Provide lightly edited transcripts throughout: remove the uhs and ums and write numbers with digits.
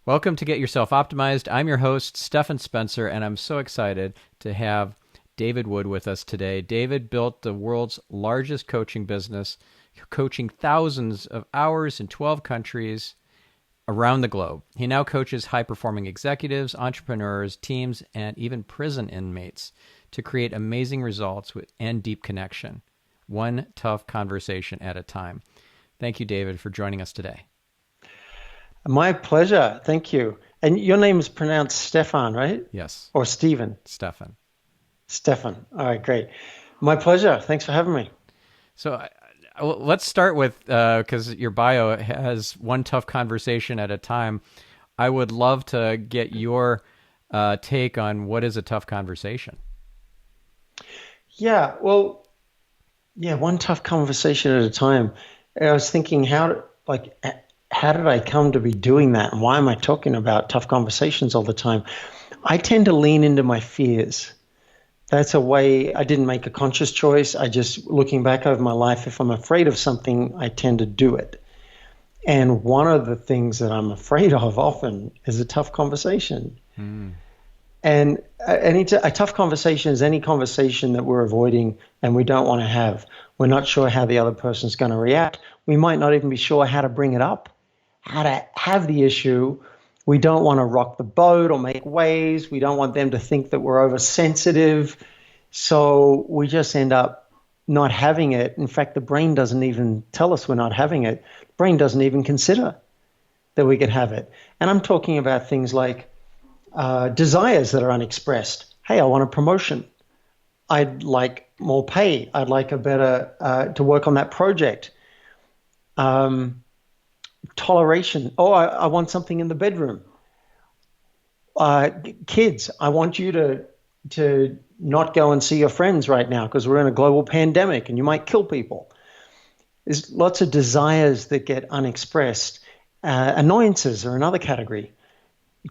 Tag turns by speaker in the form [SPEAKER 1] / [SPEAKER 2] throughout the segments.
[SPEAKER 1] Welcome to Get Yourself Optimized. I'm your host, Stefan Spencer, and I'm so excited to have David Wood with us today. David built the world's largest coaching business, coaching thousands of hours in 12 countries around the globe. He now coaches high-performing executives, entrepreneurs, teams, and even prison inmates to create amazing results and deep connection, one tough conversation at a time. Thank you, David, for joining us today.
[SPEAKER 2] My pleasure. Thank you. And your name is pronounced Stefan, right?
[SPEAKER 1] Yes,
[SPEAKER 2] Or Stephen?
[SPEAKER 1] Stefan.
[SPEAKER 2] Stefan. All right, great. My pleasure. Thanks for having me.
[SPEAKER 1] So let's start with, because your bio has one tough conversation at a time. I would love to get your take on what is a tough conversation.
[SPEAKER 2] Yeah, well, yeah, one tough conversation at a time. I was thinking how did I come to be doing that? And why am I talking about tough conversations all the time? I tend to lean into my fears. That's a way. I didn't make a conscious choice. I just, looking back over my life, if I'm afraid of something, I tend to do it. And one of the things that I'm afraid of often is a tough conversation.
[SPEAKER 1] Mm.
[SPEAKER 2] And a tough conversation is any conversation that we're avoiding and we don't want to have. We're not sure how the other person's going to react. We might not even be sure how to bring it up, how to have the issue. We don't want to rock the boat or make waves. We don't want them to think that we're oversensitive. So we just end up not having it. In fact, the brain doesn't even tell us we're not having it. The brain doesn't even consider that we could have it. And I'm talking about things like desires that are unexpressed. Hey, I want a promotion. I'd like more pay. I'd like a better, to work on that project. Toleration. Oh, I want something in the bedroom. Kids, I want you to not go and see your friends right now because we're in a global pandemic and you might kill people. There's lots of desires that get unexpressed. Annoyances are another category.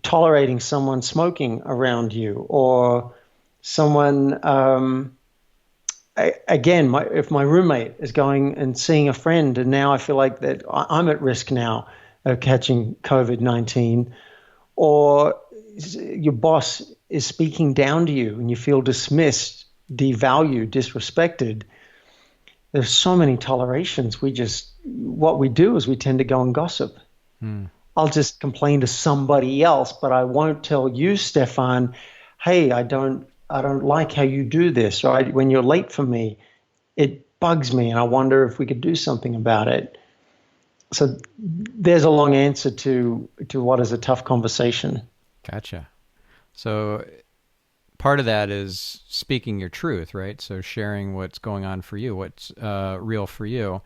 [SPEAKER 2] Tolerating someone smoking around you, or someone, if my roommate is going and seeing a friend and now I feel like that I'm at risk now of catching COVID-19, or your boss is speaking down to you and you feel dismissed, devalued, disrespected. There's so many tolerations. What we do is we tend to go and gossip.
[SPEAKER 1] Hmm.
[SPEAKER 2] I'll just complain to somebody else, but I won't tell you, Stefan, hey, I don't like how you do this, right? When you're late for me, it bugs me and I wonder if we could do something about it. So there's a long answer to what is a tough conversation.
[SPEAKER 1] Gotcha. So part of that is speaking your truth, right? So sharing what's going on for you, what's real for you.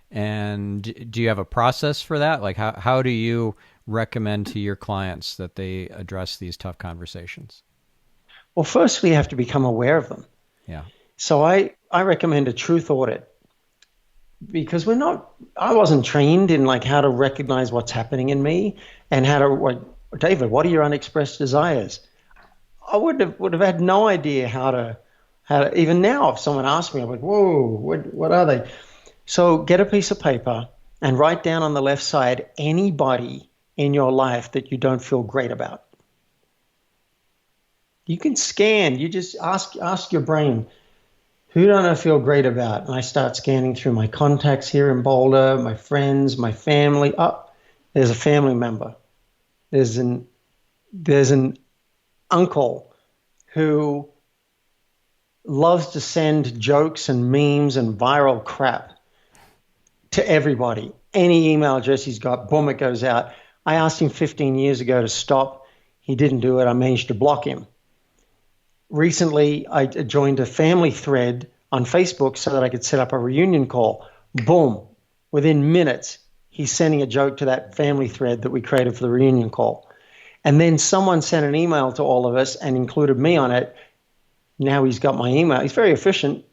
[SPEAKER 1] And do you have a process for that? Like how do you recommend to your clients that they address these tough conversations?
[SPEAKER 2] Well, first we have to become aware of them.
[SPEAKER 1] Yeah.
[SPEAKER 2] So I recommend a truth audit because I wasn't trained in like how to recognize what's happening in me and David, what are your unexpressed desires? I would have had no idea how to even now, if someone asked me, I'm like, whoa, what are they? So get a piece of paper and write down on the left side anybody in your life that you don't feel great about. You can scan. You just ask your brain, who don't I feel great about? And I start scanning through my contacts here in Boulder, my friends, my family. Oh, there's a family member. There's an uncle who loves to send jokes and memes and viral crap to everybody. Any email address he's got, boom, it goes out. I asked him 15 years ago to stop. He didn't do it. I managed to block him. Recently, I joined a family thread on Facebook so that I could set up a reunion call. Boom. Within minutes, he's sending a joke to that family thread that we created for the reunion call. And then someone sent an email to all of us and included me on it. Now he's got my email. He's very efficient.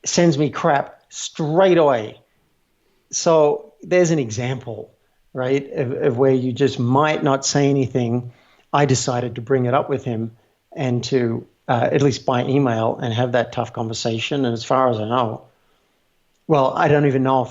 [SPEAKER 2] Sends me crap straight away. So there's an example, right, of where you just might not say anything. I decided to bring it up with him and to at least by email and have that tough conversation. And as far as I know, well, I don't even know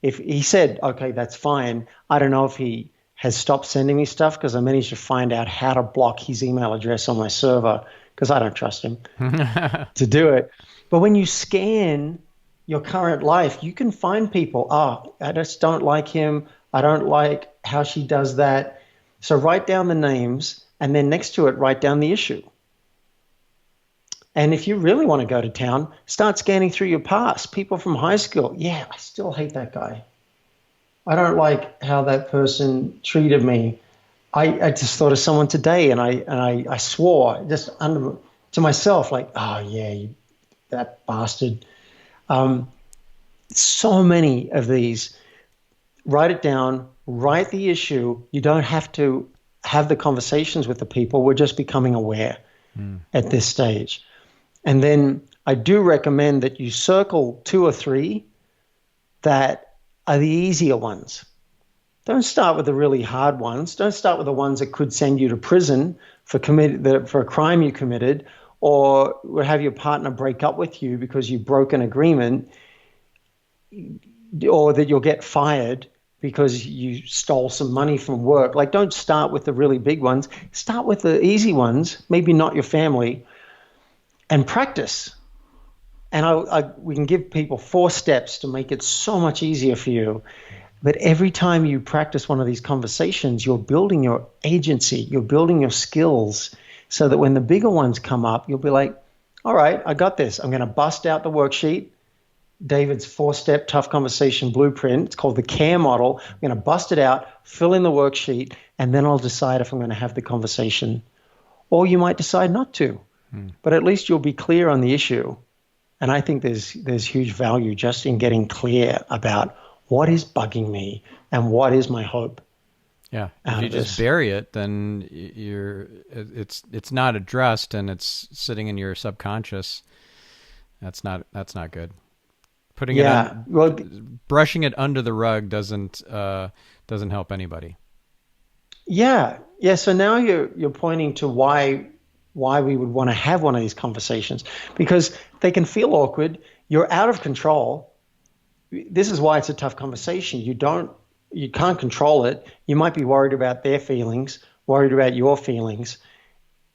[SPEAKER 2] if he said, okay, that's fine. I don't know if he has stopped sending me stuff because I managed to find out how to block his email address on my server because I don't trust him to do it. But when you scan your current life, you can find people. Oh, I just don't like him. I don't like how she does that. So write down the names, and then next to it, write down the issue. And if you really want to go to town, start scanning through your past. People from high school. Yeah, I still hate that guy. I don't like how that person treated me. I just thought of someone today, and I swore just to myself, like, oh yeah, that bastard. So many of these. Write it down. Write the issue. You don't have to have the conversations with the people. We're just becoming aware at this stage. And then I do recommend that you circle 2 or 3 that are the easier ones. Don't start with the really hard ones. Don't start with the ones that could send you to prison for a crime you committed, or have your partner break up with you because you broke an agreement, or that you'll get fired because you stole some money from work. Like, don't start with the really big ones. Start with the easy ones, maybe not your family, and practice. And we can give people 4 steps to make it so much easier for you. But every time you practice one of these conversations, you're building your agency, you're building your skills, so that when the bigger ones come up, you'll be like, all right, I got this. I'm going to bust out the worksheet, David's 4-step tough conversation blueprint. It's called the CARE model. I'm going to bust it out, fill in the worksheet, and then I'll decide if I'm going to have the conversation. Or you might decide not to, but at least you'll be clear on the issue. And I think there's huge value just in getting clear about what is bugging me and what is my hope.
[SPEAKER 1] Yeah, if you just bury it, then it's not addressed and it's sitting in your subconscious. That's not good. Putting brushing it under the rug doesn't help anybody.
[SPEAKER 2] Yeah. So now you're pointing to why we would want to have one of these conversations, because they can feel awkward. You're out of control. This is why it's a tough conversation. You can't control it. You might be worried about their feelings, worried about your feelings.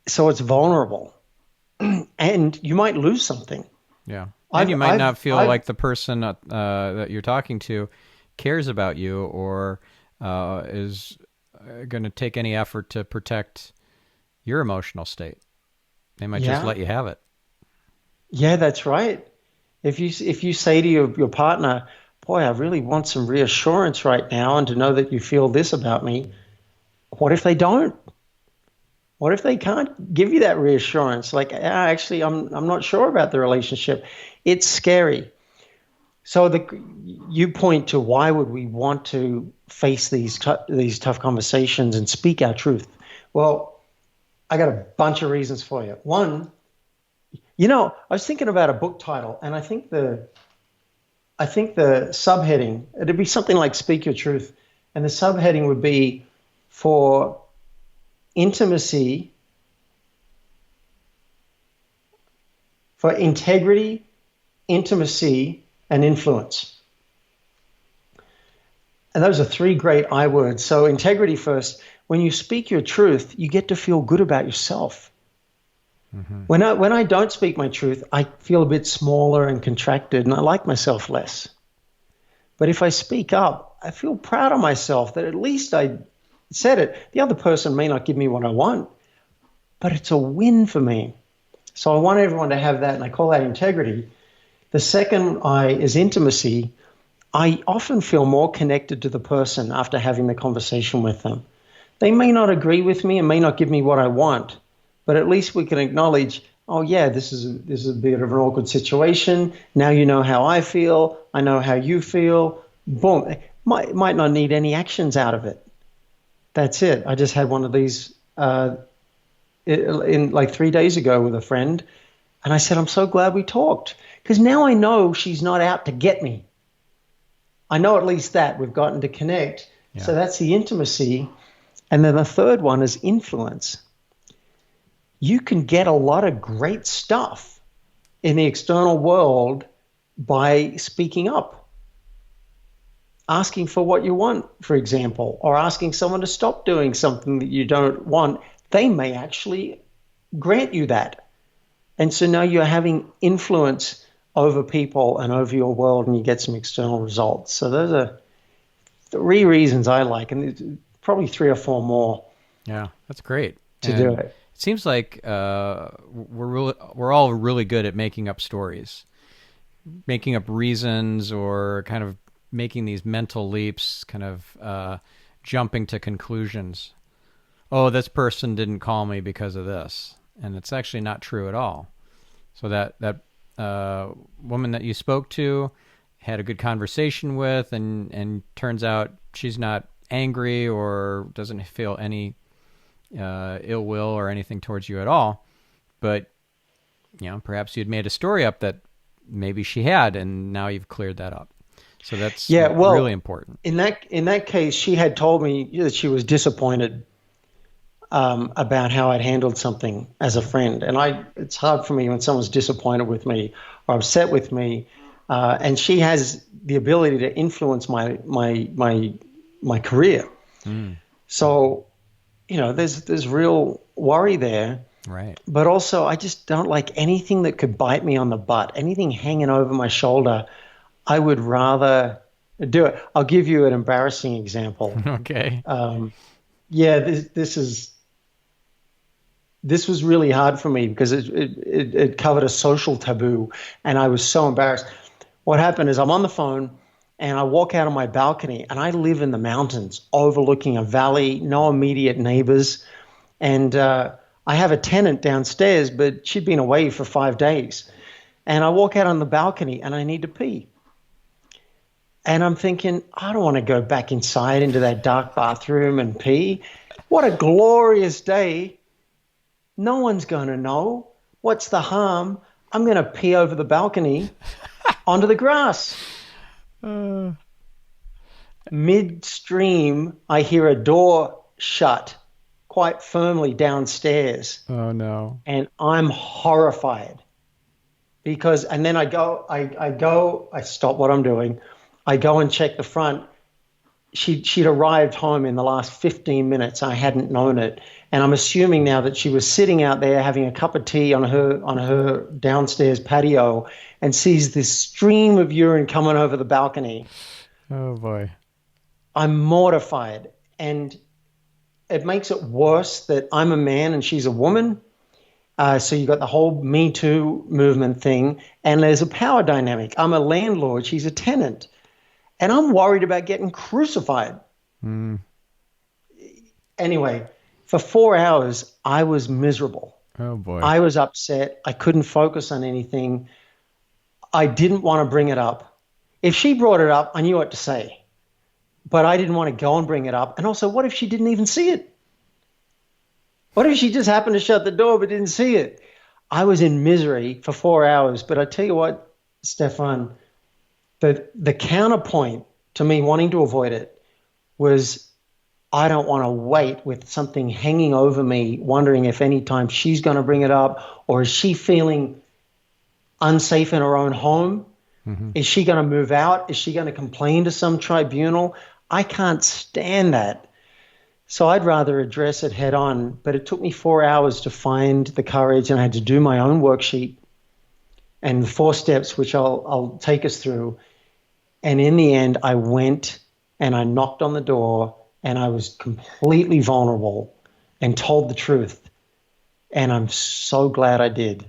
[SPEAKER 2] So it's vulnerable, and you might lose something.
[SPEAKER 1] Yeah. And you might not feel like the person that you're talking to cares about you or is going to take any effort to protect your emotional state. They might just let you have it.
[SPEAKER 2] Yeah, that's right. If you say to your partner, boy, I really want some reassurance right now and to know that you feel this about me, what if they don't? What if they can't give you that reassurance? Like, actually, I'm not sure about the relationship. It's scary. So you point to, why would we want to face these tough conversations and speak our truth? Well, I got a bunch of reasons for you. One, I was thinking about a book title, and I think the subheading, it'd be something like "Speak Your Truth," and the subheading would be for intimacy, for integrity, intimacy, and influence. And those are 3 great I words. So integrity first. When you speak your truth, you get to feel good about yourself. Mm-hmm. When I don't speak my truth, I feel a bit smaller and contracted, and I like myself less. But if I speak up, I feel proud of myself that at least I said it. The other person may not give me what I want, but it's a win for me. So I want everyone to have that, and I call that integrity. The second I is intimacy. I often feel more connected to the person after having the conversation with them. They may not agree with me and may not give me what I want, but at least we can acknowledge, oh yeah, this is a bit of an awkward situation. Now you know how I feel. I know how you feel. Boom. Might not need any actions out of it. That's it. I just had one of these in like 3 days ago with a friend, and I said, I'm so glad we talked, because now I know she's not out to get me. I know at least that we've gotten to connect. Yeah. So that's the intimacy. And then the third one is influence. You can get a lot of great stuff in the external world by speaking up. asking for what you want, for example, or asking someone to stop doing something that you don't want, they may actually grant you that. And so now you're having influence over people and over your world, and you get some external results. So those are 3 reasons I like, and there's probably 3 or 4 more.
[SPEAKER 1] Yeah, that's great.
[SPEAKER 2] To do it.
[SPEAKER 1] It seems like we're all really good at making up stories, making up reasons, or kind of making these mental leaps, kind of jumping to conclusions. Oh, this person didn't call me because of this, and it's actually not true at all. So that woman that you spoke to, had a good conversation with, and turns out she's not angry or doesn't feel any ill will or anything towards you at all. But perhaps you'd made a story up that maybe she had, and now you've cleared that up. So that's really important.
[SPEAKER 2] In that case, she had told me that she was disappointed about how I'd handled something as a friend. And it's hard for me when someone's disappointed with me or upset with me. And she has the ability to influence my career. So, there's real worry there.
[SPEAKER 1] Right.
[SPEAKER 2] But also, I just don't like anything that could bite me on the butt, anything hanging over my shoulder. I would rather do it. I'll give you an embarrassing example.
[SPEAKER 1] Okay.
[SPEAKER 2] This was really hard for me because it covered a social taboo, and I was so embarrassed. What happened is I'm on the phone, and I walk out on my balcony, and I live in the mountains overlooking a valley, no immediate neighbors, and I have a tenant downstairs, but she'd been away for 5 days. And I walk out on the balcony, and I need to pee. And I'm thinking, I don't want to go back inside into that dark bathroom and pee. What a glorious day. No one's going to know. What's the harm? I'm going to pee over the balcony onto the grass. Midstream, I hear a door shut quite firmly downstairs.
[SPEAKER 1] Oh, no.
[SPEAKER 2] And I'm horrified and then I stop what I'm doing. I go and check the front. She'd arrived home in the last 15 minutes. I hadn't known it. And I'm assuming now that she was sitting out there having a cup of tea on her downstairs patio and sees this stream of urine coming over the balcony.
[SPEAKER 1] Oh, boy.
[SPEAKER 2] I'm mortified. And it makes it worse that I'm a man and she's a woman. So you got the whole Me Too movement thing. And there's a power dynamic. I'm a landlord. She's a tenant. And I'm worried about getting crucified. Anyway, for 4 hours, I was miserable.
[SPEAKER 1] Oh, boy.
[SPEAKER 2] I was upset. I couldn't focus on anything. I didn't want to bring it up. If she brought it up, I knew what to say. But I didn't want to go and bring it up. And also, what if she didn't even see it? What if she just happened to shut the door but didn't see it? I was in misery for 4 hours. But I tell you what, Stefan, the counterpoint to me wanting to avoid it was I don't want to wait with something hanging over me, wondering if any time she's going to bring it up, or is she feeling unsafe in her own home? Is she going to move out? Is she going to complain to some tribunal? I can't stand that. So I'd rather address it head on, but it took me 4 hours to find the courage, and I had to do my own worksheet and the 4 steps, which I'll take us through. And in the end, I went and I knocked on the door, and I was completely vulnerable and told the truth. And I'm so glad I did.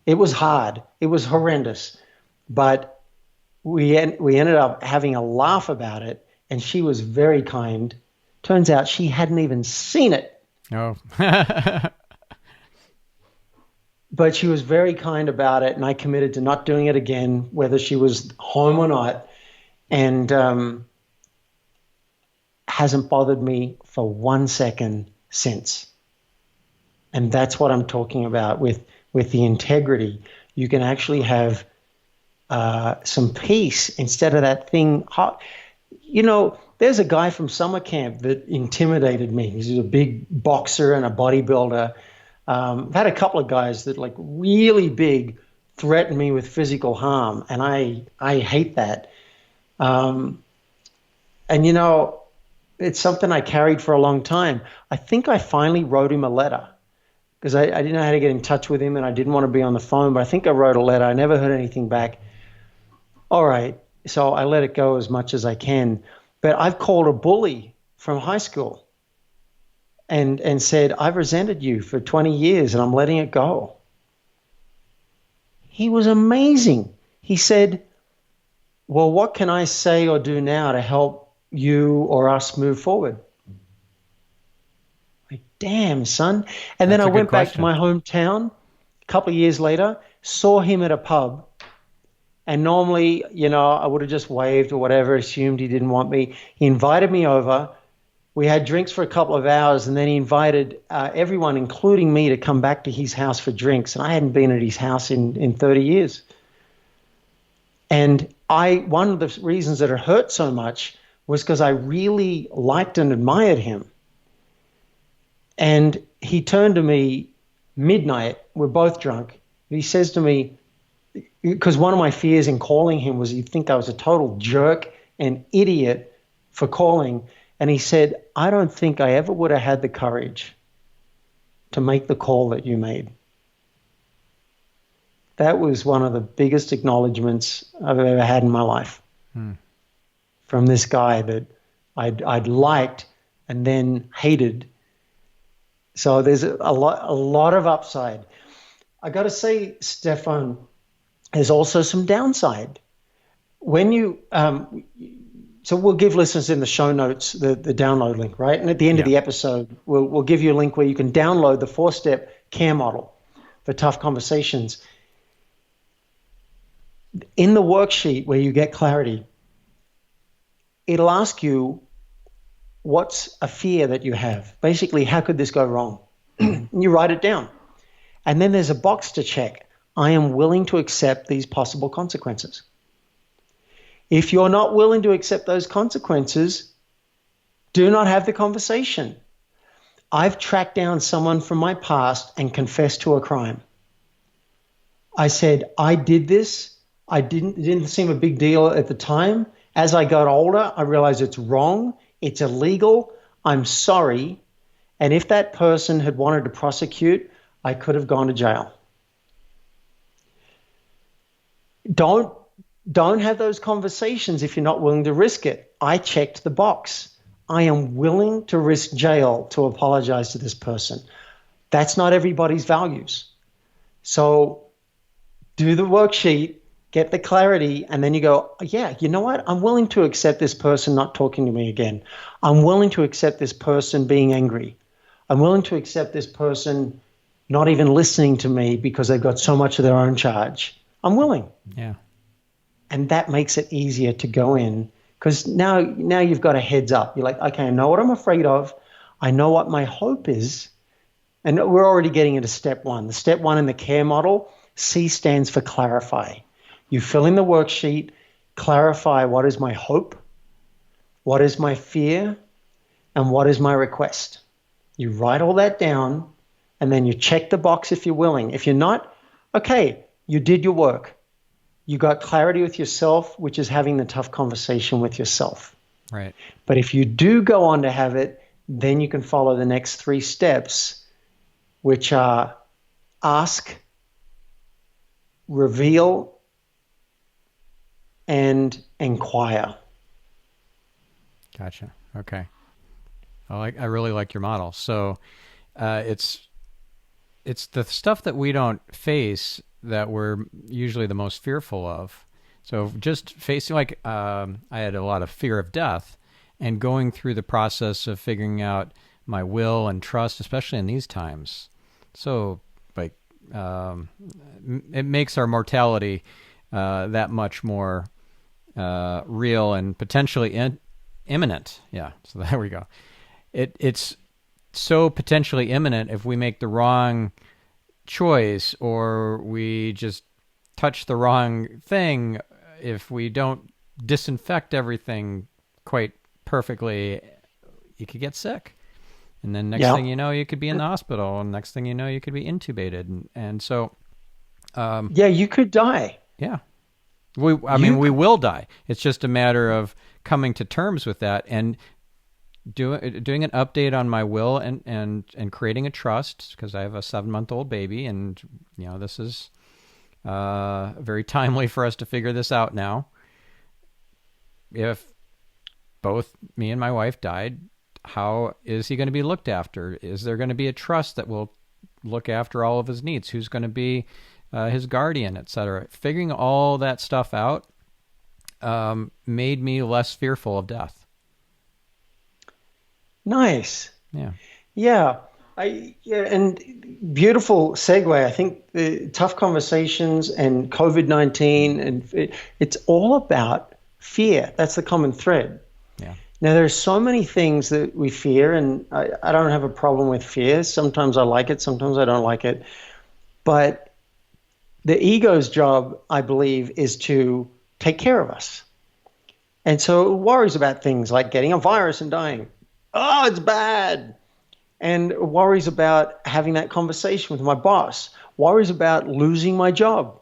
[SPEAKER 2] It was hard. It was horrendous. But we ended up having a laugh about it, and she was very kind. Turns out she hadn't even seen it.
[SPEAKER 1] Oh.
[SPEAKER 2] But she was very kind about it, and I committed to not doing it again, whether she was home or not. And hasn't bothered me for 1 second since. And that's what I'm talking about with the integrity. You can actually have some peace instead of that thing. There's a guy from summer camp that intimidated me. He's a big boxer and a bodybuilder. I've had a couple of guys that like really big threaten me with physical harm, and I hate that. And it's something I carried for a long time. I think I finally wrote him a letter because I didn't know how to get in touch with him and I didn't want to be on the phone, but I think I wrote a letter. I never heard anything back. All right. So I let it go as much as I can. But I've called a bully from high school and said, I've resented you for 20 years and I'm letting it go. He was amazing. He said, well, what can I say or do now to help you or us move forward? Like, damn, son. And then
[SPEAKER 1] That's
[SPEAKER 2] I
[SPEAKER 1] a good
[SPEAKER 2] went back to
[SPEAKER 1] question.
[SPEAKER 2] my hometown a couple of years later, saw him at a pub. And normally, I would have just waved or whatever, assumed he didn't want me. He invited me over. We had drinks for a couple of hours, and then he invited everyone, including me, to come back to his house for drinks. And I hadn't been at his house in 30 years. And one of the reasons that it hurt so much was because I really liked and admired him. And he turned to me midnight. We're both drunk. He says to me, because one of my fears in calling him was he'd think I was a total jerk and idiot for calling. And he said, I don't think I ever would have had the courage to make the call that you made. That was one of the biggest acknowledgments I've ever had in my life from this guy that I'd liked and then hated. So there's a lot of upside. I got to say, Stefan, there's also some downside. When you, so we'll give listeners in the show notes the download link, right? And at the end of
[SPEAKER 1] Yeah.
[SPEAKER 2] the episode, we'll give you a link where you can download the 4-step care model for tough conversations. In the worksheet where you get clarity, it'll ask you what's a fear that you have. Basically, how could this go wrong? You write it down. And then there's a box to check. I am willing to accept these possible consequences. If you're not willing to accept those consequences, do not have the conversation. I've tracked down someone from my past and confessed to a crime. I said, I did this. It didn't seem a big deal at the time. As I got older, I realized it's wrong. It's illegal. I'm sorry. And if that person had wanted to prosecute, I could have gone to jail. Don't have those conversations if you're not willing to risk it. I checked the box. I am willing to risk jail to apologize to this person. That's not everybody's values. So do the worksheet, get the clarity, and then you go, yeah, you know what? I'm willing to accept this person not talking to me again. I'm willing to accept this person being angry. I'm willing to accept this person not even listening to me because they've got so much of their own charge. I'm willing.
[SPEAKER 1] Yeah.
[SPEAKER 2] And that makes it easier to go in because now you've got a heads up. You're like, okay, I know what I'm afraid of. I know what my hope is. And we're already getting into step one. The step one in the care model, C stands for clarify. You fill in the worksheet, clarify what is my hope, what is my fear, and what is my request. You write all that down, and then you check the box if you're willing. If you're not, okay, you did your work. You got clarity with yourself, which is having the tough conversation with yourself.
[SPEAKER 1] Right.
[SPEAKER 2] But if you do go on to have it, then you can follow the next 3 steps, which are ask, reveal, and inquire.
[SPEAKER 1] Gotcha. Okay. I really like your model. So it's the stuff that we don't face that we're usually the most fearful of. So just facing, like, I had a lot of fear of death, and going through the process of figuring out my will and trust, especially in these times. So, like, it makes our mortality that much more real and potentially imminent. Yeah. So there we go. It's so potentially imminent if we make the wrong choice or we just touch the wrong thing. If we don't disinfect everything quite perfectly, you could get sick. And then next thing you know, you could be in the hospital. And next thing you know, you could be intubated. And so...
[SPEAKER 2] yeah, you could die.
[SPEAKER 1] Yeah. I mean, we will die. It's just a matter of coming to terms with that and doing an update on my will and creating a trust, because I have a 7-month-old baby, and this is very timely for us to figure this out now. If both me and my wife died, how is he going to be looked after? Is there going to be a trust that will look after all of his needs? Who's going to be his guardian, etc.? Figuring all that stuff out made me less fearful of death.
[SPEAKER 2] Nice.
[SPEAKER 1] Yeah.
[SPEAKER 2] Yeah. And beautiful segue. I think the tough conversations and COVID-19, and it's all about fear. That's the common thread.
[SPEAKER 1] Yeah.
[SPEAKER 2] Now, there's so many things that we fear, and I don't have a problem with fear. Sometimes I like it, sometimes I don't like it. But the ego's job, I believe, is to take care of us. And so it worries about things like getting a virus and dying. Oh, it's bad. And worries about having that conversation with my boss. Worries about losing my job.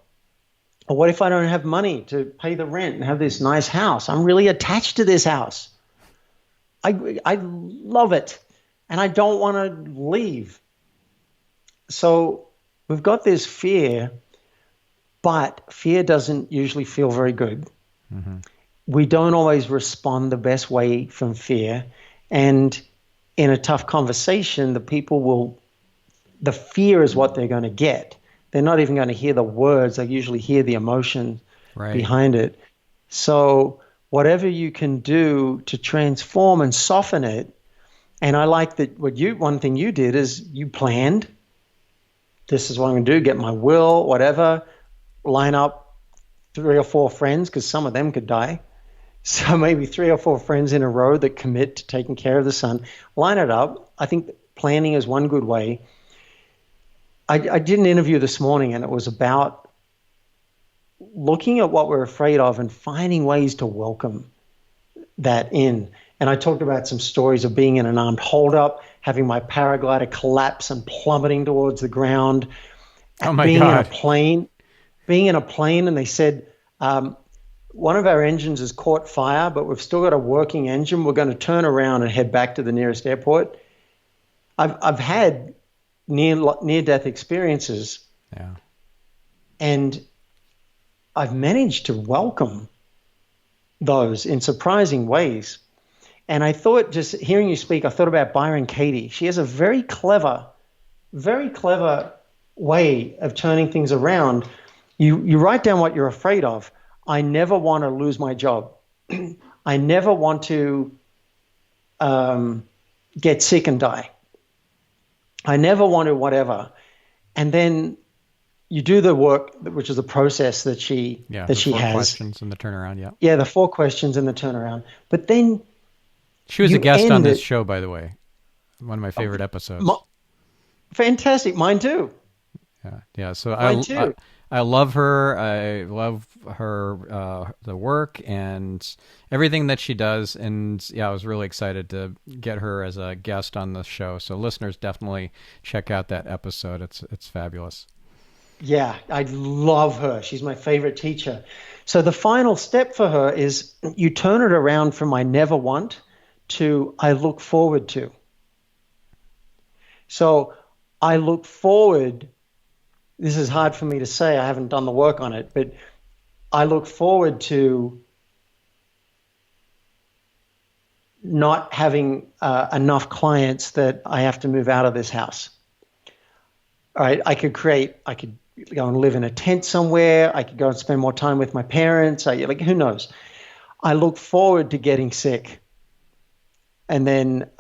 [SPEAKER 2] Or what if I don't have money to pay the rent and have this nice house? I'm really attached to this house. I love it, and I don't want to leave. So we've got this fear, but fear doesn't usually feel very good. Mm-hmm. We don't always respond the best way from fear. And in a tough conversation, the fear is what they're going to get. They're not even going to hear the words. They usually hear the emotion behind it. So whatever you can do to transform and soften it. And I like that one thing you did is you planned. This is what I'm going to do, get my will, whatever, line up 3 or 4 friends, because some of them could die. So maybe 3 or 4 friends in a row that commit to taking care of the son. Line it up. I think planning is one good way. I did an interview this morning, and it was about looking at what we're afraid of and finding ways to welcome that in. And I talked about some stories of being in an armed holdup, having my paraglider collapse and plummeting towards the ground.
[SPEAKER 1] Oh my
[SPEAKER 2] God. Being in a plane, and they said, one of our engines has caught fire, but we've still got a working engine. We're going to turn around and head back to the nearest airport. I've had near-death experiences, and I've managed to welcome those in surprising ways. And I thought, just hearing you speak, I thought about Byron Katie. She has a very clever way of turning things around. You write down what you're afraid of. I never want to lose my job. I never want to get sick and die. I never want to whatever. And then you do the work, which is the process that she has.
[SPEAKER 1] The 4 questions and the turnaround, yeah.
[SPEAKER 2] Yeah, the 4 questions and the turnaround. But then
[SPEAKER 1] she was a guest on this show, by the way. One of my favorite episodes.
[SPEAKER 2] Fantastic. Mine too.
[SPEAKER 1] Yeah. So I love her. I love her, the work and everything that she does. And yeah, I was really excited to get her as a guest on the show. So listeners, definitely check out that episode. It's fabulous.
[SPEAKER 2] Yeah, I love her. She's my favorite teacher. So the final step for her is you turn it around from I never want to I look forward to. So I look forward. This is hard for me to say. I haven't done the work on it, but I look forward to not having enough clients that I have to move out of this house. All right, I could go and live in a tent somewhere. I could go and spend more time with my parents. Who knows? I look forward to getting sick, and then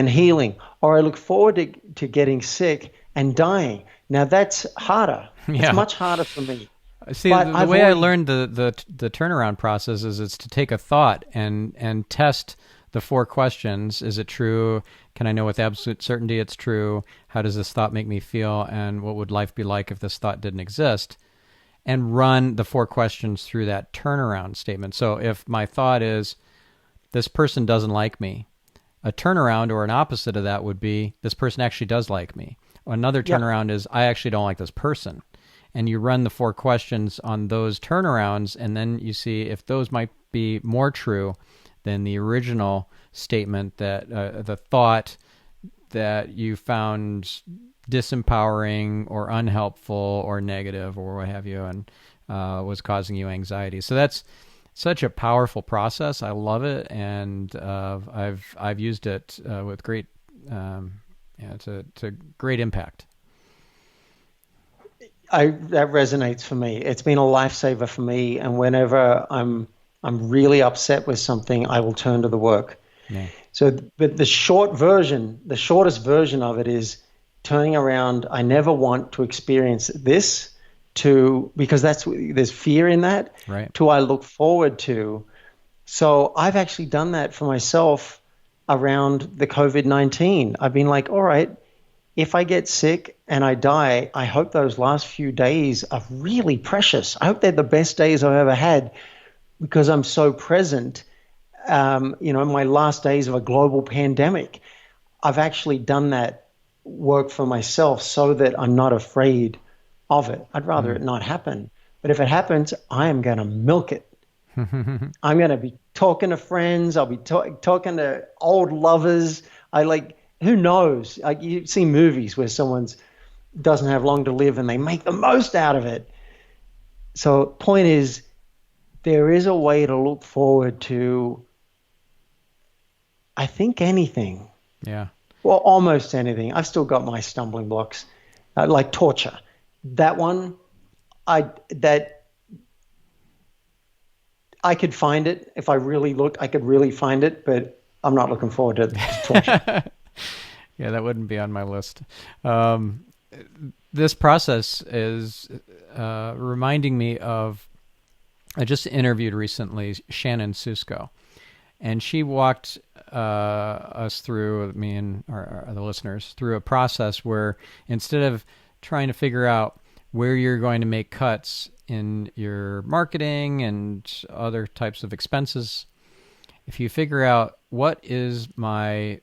[SPEAKER 2] healing, or I look forward to getting sick and dying. Now that's harder. Yeah. It's much harder for me.
[SPEAKER 1] See, the way I learned the turnaround process is it's to take a thought and test the 4 questions. Is it true? Can I know with absolute certainty it's true? How does this thought make me feel? And what would life be like if this thought didn't exist? And run the 4 questions through that turnaround statement. So if my thought is, this person doesn't like me, a turnaround or an opposite of that would be, this person actually does like me. Another turnaround is, I actually don't like this person. and you run the 4 questions on those turnarounds, and then you see if those might be more true than the original statement, that the thought that you found disempowering or unhelpful or negative or what have you, and was causing you anxiety. So that's such a powerful process. I love it, and I've used it with great to great impact.
[SPEAKER 2] That resonates for me. It's been a lifesaver for me, and whenever I'm really upset with something, I will turn to the work.
[SPEAKER 1] Yeah.
[SPEAKER 2] So, but the shortest version of it is turning around. I never want to experience this, because there's fear in that.
[SPEAKER 1] Right.
[SPEAKER 2] To I look forward to. So I've actually done that for myself around the COVID-19. I've been like, all right, if I get sick and I die, I hope those last few days are really precious. I hope they're the best days I've ever had, because I'm so present. In my last days of a global pandemic, I've actually done that work for myself so that I'm not afraid of it. I'd rather it not happen. But if it happens, I am going to milk it. I'm going to be talking to friends. I'll be talking to old lovers. Who knows? You see movies where someone doesn't have long to live and they make the most out of it. So point is, there is a way to look forward to, I think, anything.
[SPEAKER 1] Yeah.
[SPEAKER 2] Well, almost anything. I've still got my stumbling blocks, like torture. That one, I could find it. If I really looked, I could really find it, but I'm not looking forward to torture.
[SPEAKER 1] Yeah, that wouldn't be on my list. This process is reminding me of, I just interviewed recently Shannon Susko, and she walked us through, me and the listeners, through a process where instead of trying to figure out where you're going to make cuts in your marketing and other types of expenses, if you figure out what is my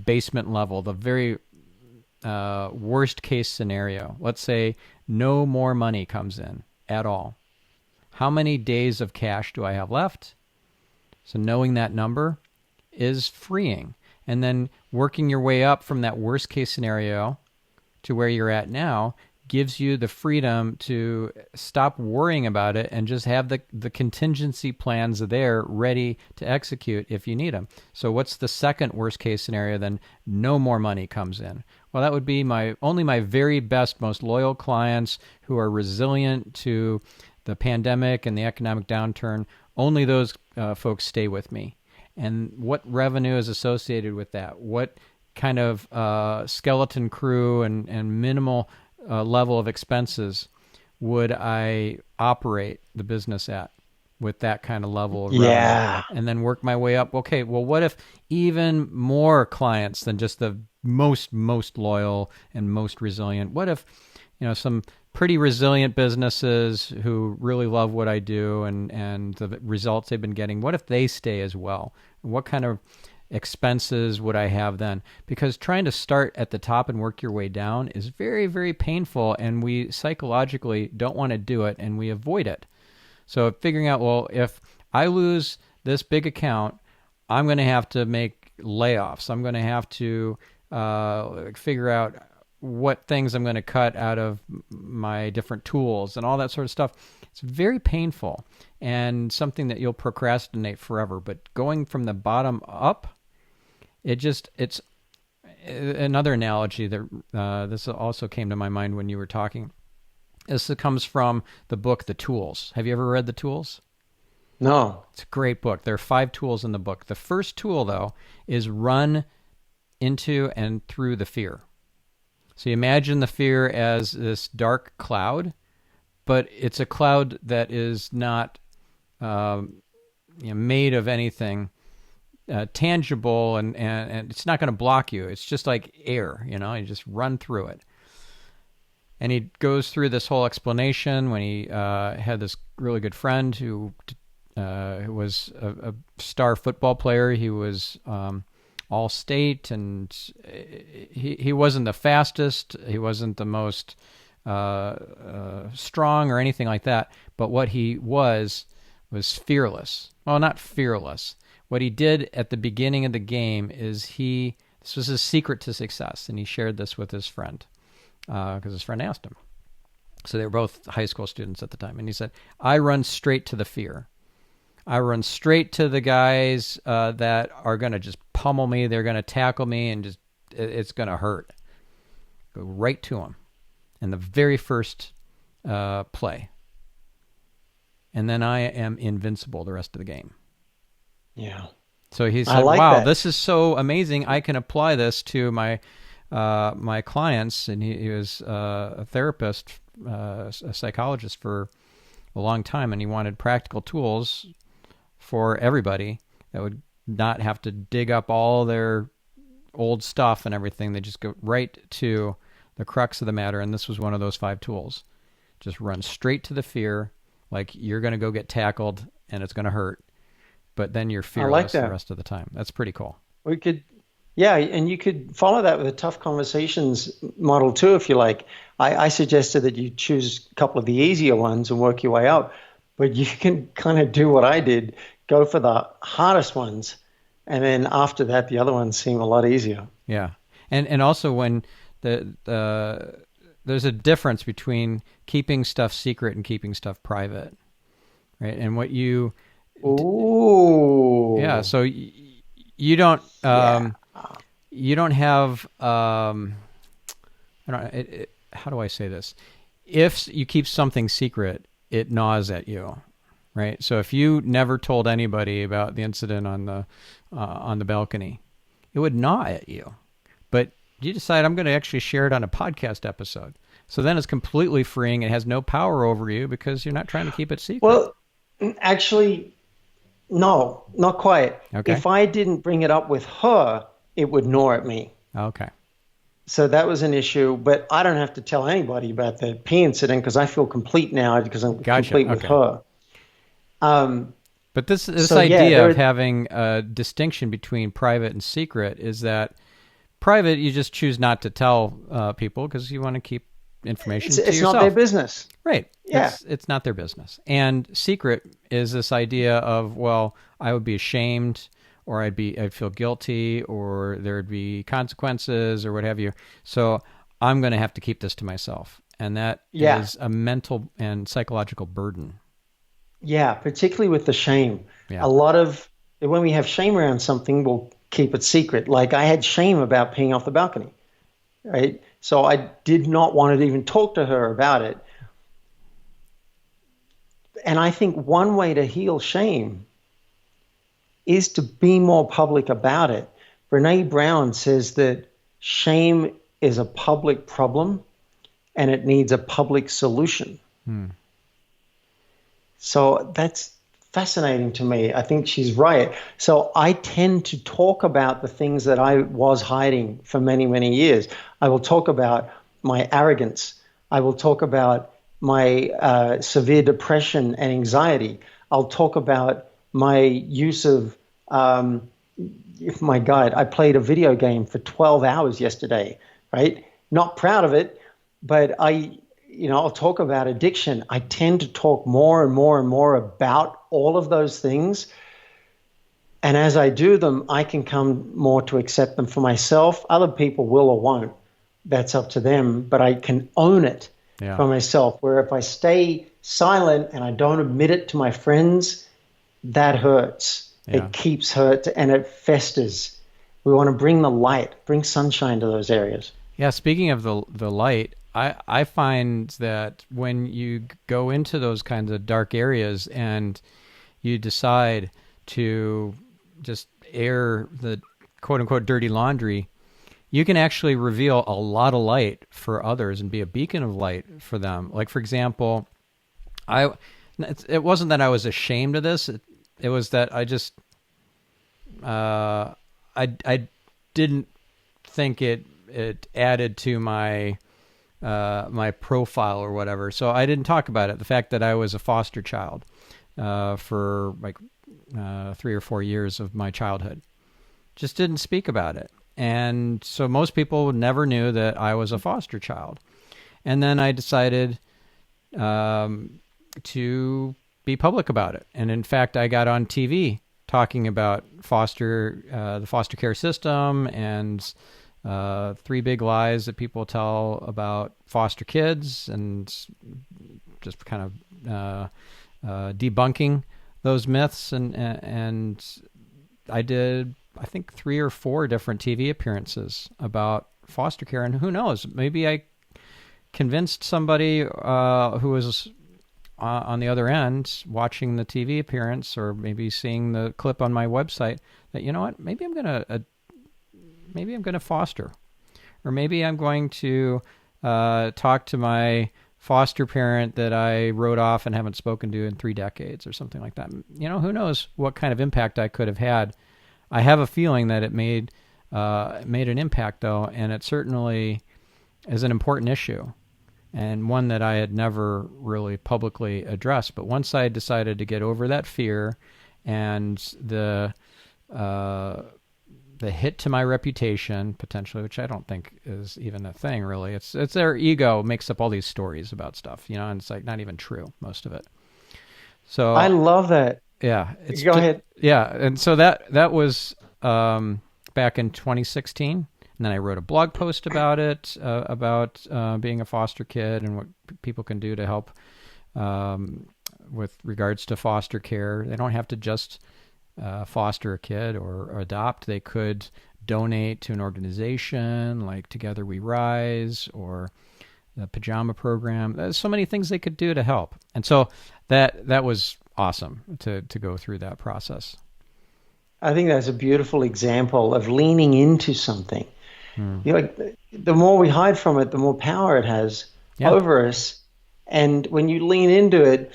[SPEAKER 1] basement level, the very worst case scenario, let's say no more money comes in at all. How many days of cash do I have left? So knowing that number is freeing. And then working your way up from that worst case scenario to where you're at now gives you the freedom to stop worrying about it and just have the contingency plans there ready to execute if you need them. So what's the second worst case scenario? Then no more money comes in. Well, that would be only my very best, most loyal clients who are resilient to the pandemic and the economic downturn. Only those folks stay with me. And what revenue is associated with that? What kind of skeleton crew and minimal level of expenses would I operate the business at with that kind of level of revenue? And then work my way up. Okay, well, what if even more clients than just the most loyal and most resilient? What if, some pretty resilient businesses who really love what I do and the results they've been getting, what if they stay as well? What kind of expenses would I have then? Because trying to start at the top and work your way down is very, very painful, and we psychologically don't want to do it, and we avoid it. So figuring out, well, if I lose this big account, I'm going to have to make layoffs. I'm going to have to figure out what things I'm going to cut out of my different tools and all that sort of stuff. It's very painful and something that you'll procrastinate forever. But going from the bottom up, it's another analogy that this also came to my mind when you were talking. This comes from the book, The Tools. Have you ever read The Tools?
[SPEAKER 2] No.
[SPEAKER 1] It's a great book. There are 5 tools in the book. The first tool, though, is run into and through the fear. So you imagine the fear as this dark cloud, but it's a cloud that is not made of anything tangible, and it's not going to block you. It's just like air, you just run through it. And he goes through this whole explanation when he had this really good friend who was a star football player. He was all state, and he wasn't the fastest. He wasn't the most strong or anything like that. But what he was fearless. Well, not fearless. What he did at the beginning of the game is this was his secret to success, and he shared this with his friend because his friend asked him. So they were both high school students at the time. And he said, I run straight to the fear. I run straight to the guys that are going to just pummel me. They're going to tackle me, and it's going to hurt. Go right to them in the very first play. And then I am invincible the rest of the game.
[SPEAKER 2] Yeah.
[SPEAKER 1] So he said, wow, this is so amazing. I can apply this to my clients. And he was a therapist, a psychologist for a long time, and he wanted practical tools for everybody that would not have to dig up all their old stuff and everything. They just go right to the crux of the matter, and this was one of those 5 tools. Just run straight to the fear, like you're going to go get tackled and it's going to hurt, but then you're fearless the rest of the time. That's pretty cool.
[SPEAKER 2] We could, yeah, and you could follow that with a tough conversations model too, if you like. I suggested that you choose a couple of the easier ones and work your way up, but you can kind of do what I did, go for the hardest ones, and then after that, the other ones seem a lot easier.
[SPEAKER 1] Yeah, and also when there's a difference between keeping stuff secret and keeping stuff private, right? And what you yeah, so you don't you don't have I don't how do I say this? If you keep something secret, it gnaws at you, right? So if you never told anybody about the incident on the balcony, it would gnaw at you. But you decide, I'm going to actually share it on a podcast episode. So then it's completely freeing. It has no power over you because you're not trying to keep it secret.
[SPEAKER 2] Well, actually, no, not quite.
[SPEAKER 1] Okay.
[SPEAKER 2] If I didn't bring it up with her, it would gnaw at me.
[SPEAKER 1] Okay.
[SPEAKER 2] So that was an issue, but I don't have to tell anybody about the pee incident because I feel complete now because I'm complete with her.
[SPEAKER 1] But this idea of having a distinction between private and secret is that private, you just choose not to tell people because you want to keep information to yourself.
[SPEAKER 2] It's not their business.
[SPEAKER 1] Right.
[SPEAKER 2] Yeah.
[SPEAKER 1] It's not their business. And secret is this idea of, well, I would be ashamed, or I'd feel guilty, or there'd be consequences or what have you. So I'm going to have to keep this to myself. And that is a mental and psychological burden.
[SPEAKER 2] Yeah, particularly with the shame.
[SPEAKER 1] Yeah.
[SPEAKER 2] A lot of, when we have shame around something, we'll keep it secret. Like I had shame about peeing off the balcony, right? So I did not want to even talk to her about it. And I think one way to heal shame is to be more public about it. Brene Brown says that shame is a public problem and it needs a public solution. So that's fascinating to me. I think she's right. So I tend to talk about the things that I was hiding for many, many years. I will talk about my arrogance. I will talk about my severe depression and anxiety. I'll talk about my use of, my God, I played a video game for 12 hours yesterday, right? Not proud of it, but I'll talk about addiction. I tend to talk more and more and more about all of those things. And as I do them, I can come more to accept them for myself. Other people will or won't. That's up to them. But I can own it for myself, where if I stay silent and I don't admit it to my friends, that hurts. Yeah. It keeps hurt and it festers. We want to bring the light, bring sunshine to those areas.
[SPEAKER 1] Yeah, speaking of the light, I find that when you go into those kinds of dark areas and you decide to just air the quote-unquote dirty laundry, you can actually reveal a lot of light for others and be a beacon of light for them. Like, for example, it wasn't that I was ashamed of this. It was that I just I didn't think it added to my my profile or whatever. So I didn't talk about it. The fact that I was a foster child for like 3 or 4 years of my childhood, just didn't speak about it. And so most people never knew that I was a foster child. And then I decided to be public about it. And in fact, I got on TV talking about the foster care system and 3 big lies that people tell about foster kids, and just kind of debunking those myths. And I did, I think, 3 or 4 different TV appearances about foster care. And who knows, maybe I convinced somebody who was on the other end watching the TV appearance, or maybe seeing the clip on my website, that, you know what, maybe I'm gonna foster, or maybe I'm going to talk to my foster parent that I wrote off and haven't spoken to in 3 decades, or something like that. Who knows what kind of impact I could have had. I have a feeling that it made an impact, though, and it certainly is an important issue, and one that I had never really publicly addressed. But once I decided to get over that fear and the hit to my reputation, potentially, which I don't think is even a thing, really. It's their ego makes up all these stories about stuff, and it's like not even true, most of it. So
[SPEAKER 2] I love that.
[SPEAKER 1] Yeah.
[SPEAKER 2] Go ahead.
[SPEAKER 1] Yeah. And so that was back in 2016. And then I wrote a blog post about it, about being a foster kid and what people can do to help with regards to foster care. They don't have to just foster a kid or adopt. They could donate to an organization like Together We Rise or the Pajama Program. There's so many things they could do to help. And so that was awesome to go through that process.
[SPEAKER 2] I think that's a beautiful example of leaning into something. The more we hide from it, the more power it has over us. And when you lean into it,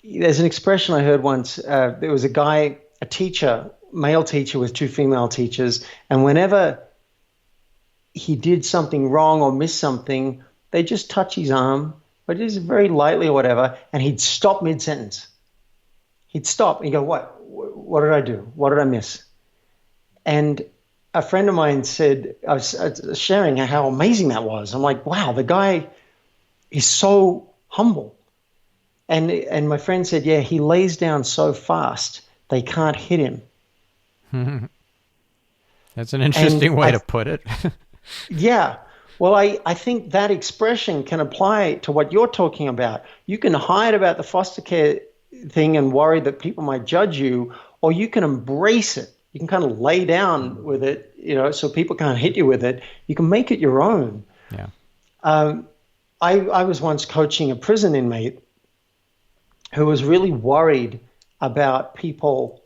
[SPEAKER 2] there's an expression I heard once. There was a teacher, male teacher with 2 female teachers, and whenever he did something wrong or missed something, they'd just touch his arm, but just very lightly or whatever, and he'd stop mid-sentence. He'd stop and he'd go, what did I do? What did I miss? And a friend of mine said, I was sharing how amazing that was. I'm like, wow, the guy is so humble. And my friend said, yeah, he lays down so fast, they can't hit him.
[SPEAKER 1] That's an interesting way to put it.
[SPEAKER 2] Yeah. Well, I think that expression can apply to what you're talking about. You can hide about the foster care thing and worry that people might judge you, or you can embrace it. You can kind of lay down with it, so people can't hit you with it. You can make it your own.
[SPEAKER 1] Yeah.
[SPEAKER 2] I was once coaching a prison inmate who was really worried about people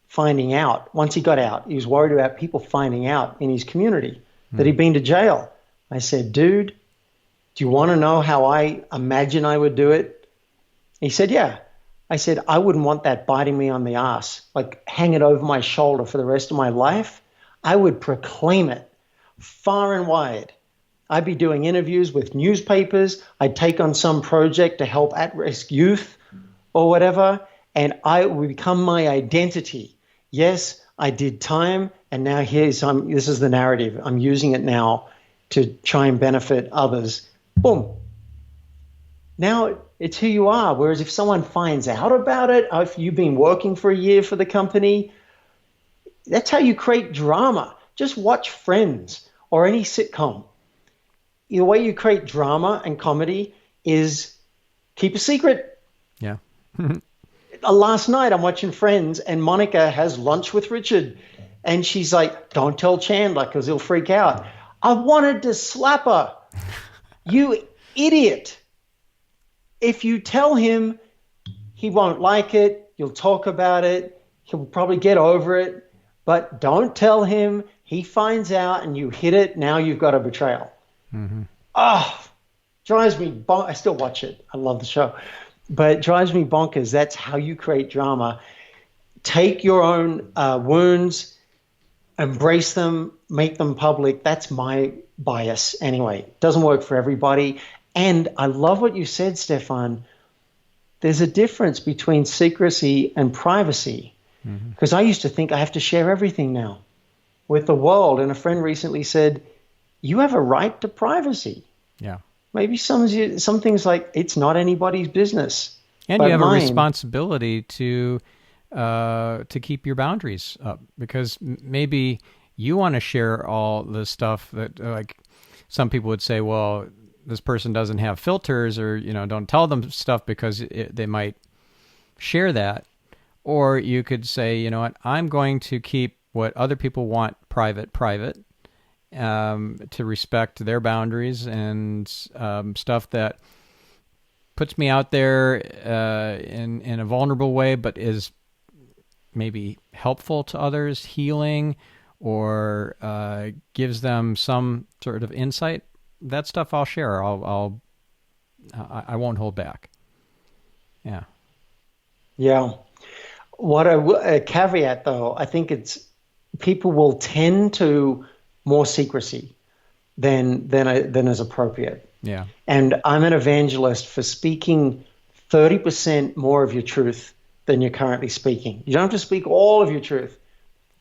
[SPEAKER 2] finding out. Once he got out, he was worried about people finding out in his community that he'd been to jail. I said, dude, do you want to know how I imagine I would do it? He said, yeah. I said, I wouldn't want that biting me on the ass, like hang it over my shoulder for the rest of my life. I would proclaim it far and wide. I'd be doing interviews with newspapers. I'd take on some project to help at-risk youth or whatever, and I would become my identity. Yes, I did time, and now this is the narrative. I'm using it now to try and benefit others. Boom. Now it's who you are. Whereas if someone finds out about it, if you've been working for a year for the company, that's how you create drama. Just watch Friends or any sitcom. The way you create drama and comedy is keep a secret.
[SPEAKER 1] Yeah.
[SPEAKER 2] Last night I'm watching Friends and Monica has lunch with Richard and she's like, don't tell Chandler because he'll freak out. I wanted to slap her. You idiot. If you tell him, he won't like it. You'll talk about it. He'll probably get over it. But don't tell him. He finds out and you hit it. Now you've got a betrayal.
[SPEAKER 1] Mm-hmm.
[SPEAKER 2] Drives me I still watch it. I love the show. But it drives me bonkers. That's how you create drama. Take your own wounds, embrace them, make them public. That's my bias anyway. It doesn't work for everybody. And I love what you said, Stefan. There's a difference between secrecy and privacy. Because I used to think I have to share everything now with the world. And a friend recently said, you have a right to privacy.
[SPEAKER 1] Yeah.
[SPEAKER 2] Maybe some things like it's not anybody's business
[SPEAKER 1] And you
[SPEAKER 2] but
[SPEAKER 1] have a
[SPEAKER 2] mine.
[SPEAKER 1] responsibility to keep your boundaries up, because maybe you want to share all the stuff that, like, some people would say, well, this person doesn't have filters, or, don't tell them stuff because they might share that. Or you could say, you know what, I'm going to keep what other people want private, private, to respect their boundaries, and stuff that puts me out there in a vulnerable way, but is maybe helpful to others, healing, or gives them some sort of insight. That stuff I'll share. I won't hold back. Yeah.
[SPEAKER 2] Yeah. A caveat though, I think it's people will tend to more secrecy than is appropriate.
[SPEAKER 1] Yeah.
[SPEAKER 2] And I'm an evangelist for speaking 30% more of your truth than you're currently speaking. You don't have to speak all of your truth.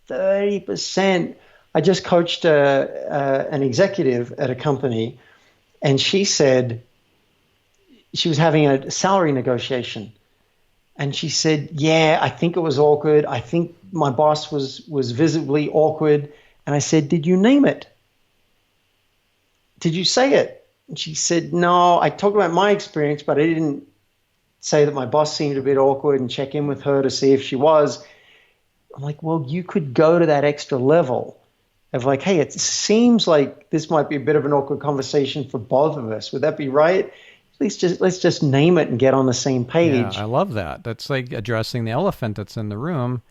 [SPEAKER 2] 30%. I just coached an executive at a company, and she said she was having a salary negotiation. And she said, "Yeah, I think it was awkward. I think my boss was visibly awkward." And I said, "Did you name it? Did you say it?" And she said, "No, I talked about my experience, but I didn't say that my boss seemed a bit awkward and check in with her to see if she was." I'm like, "Well, you could go to that extra level of like, hey, it seems like this might be a bit of an awkward conversation for both of us. Would that be right? Let's just name it and get on the same
[SPEAKER 1] Yeah, I
[SPEAKER 2] page."
[SPEAKER 1] love that. That's like addressing the elephant that's in the room,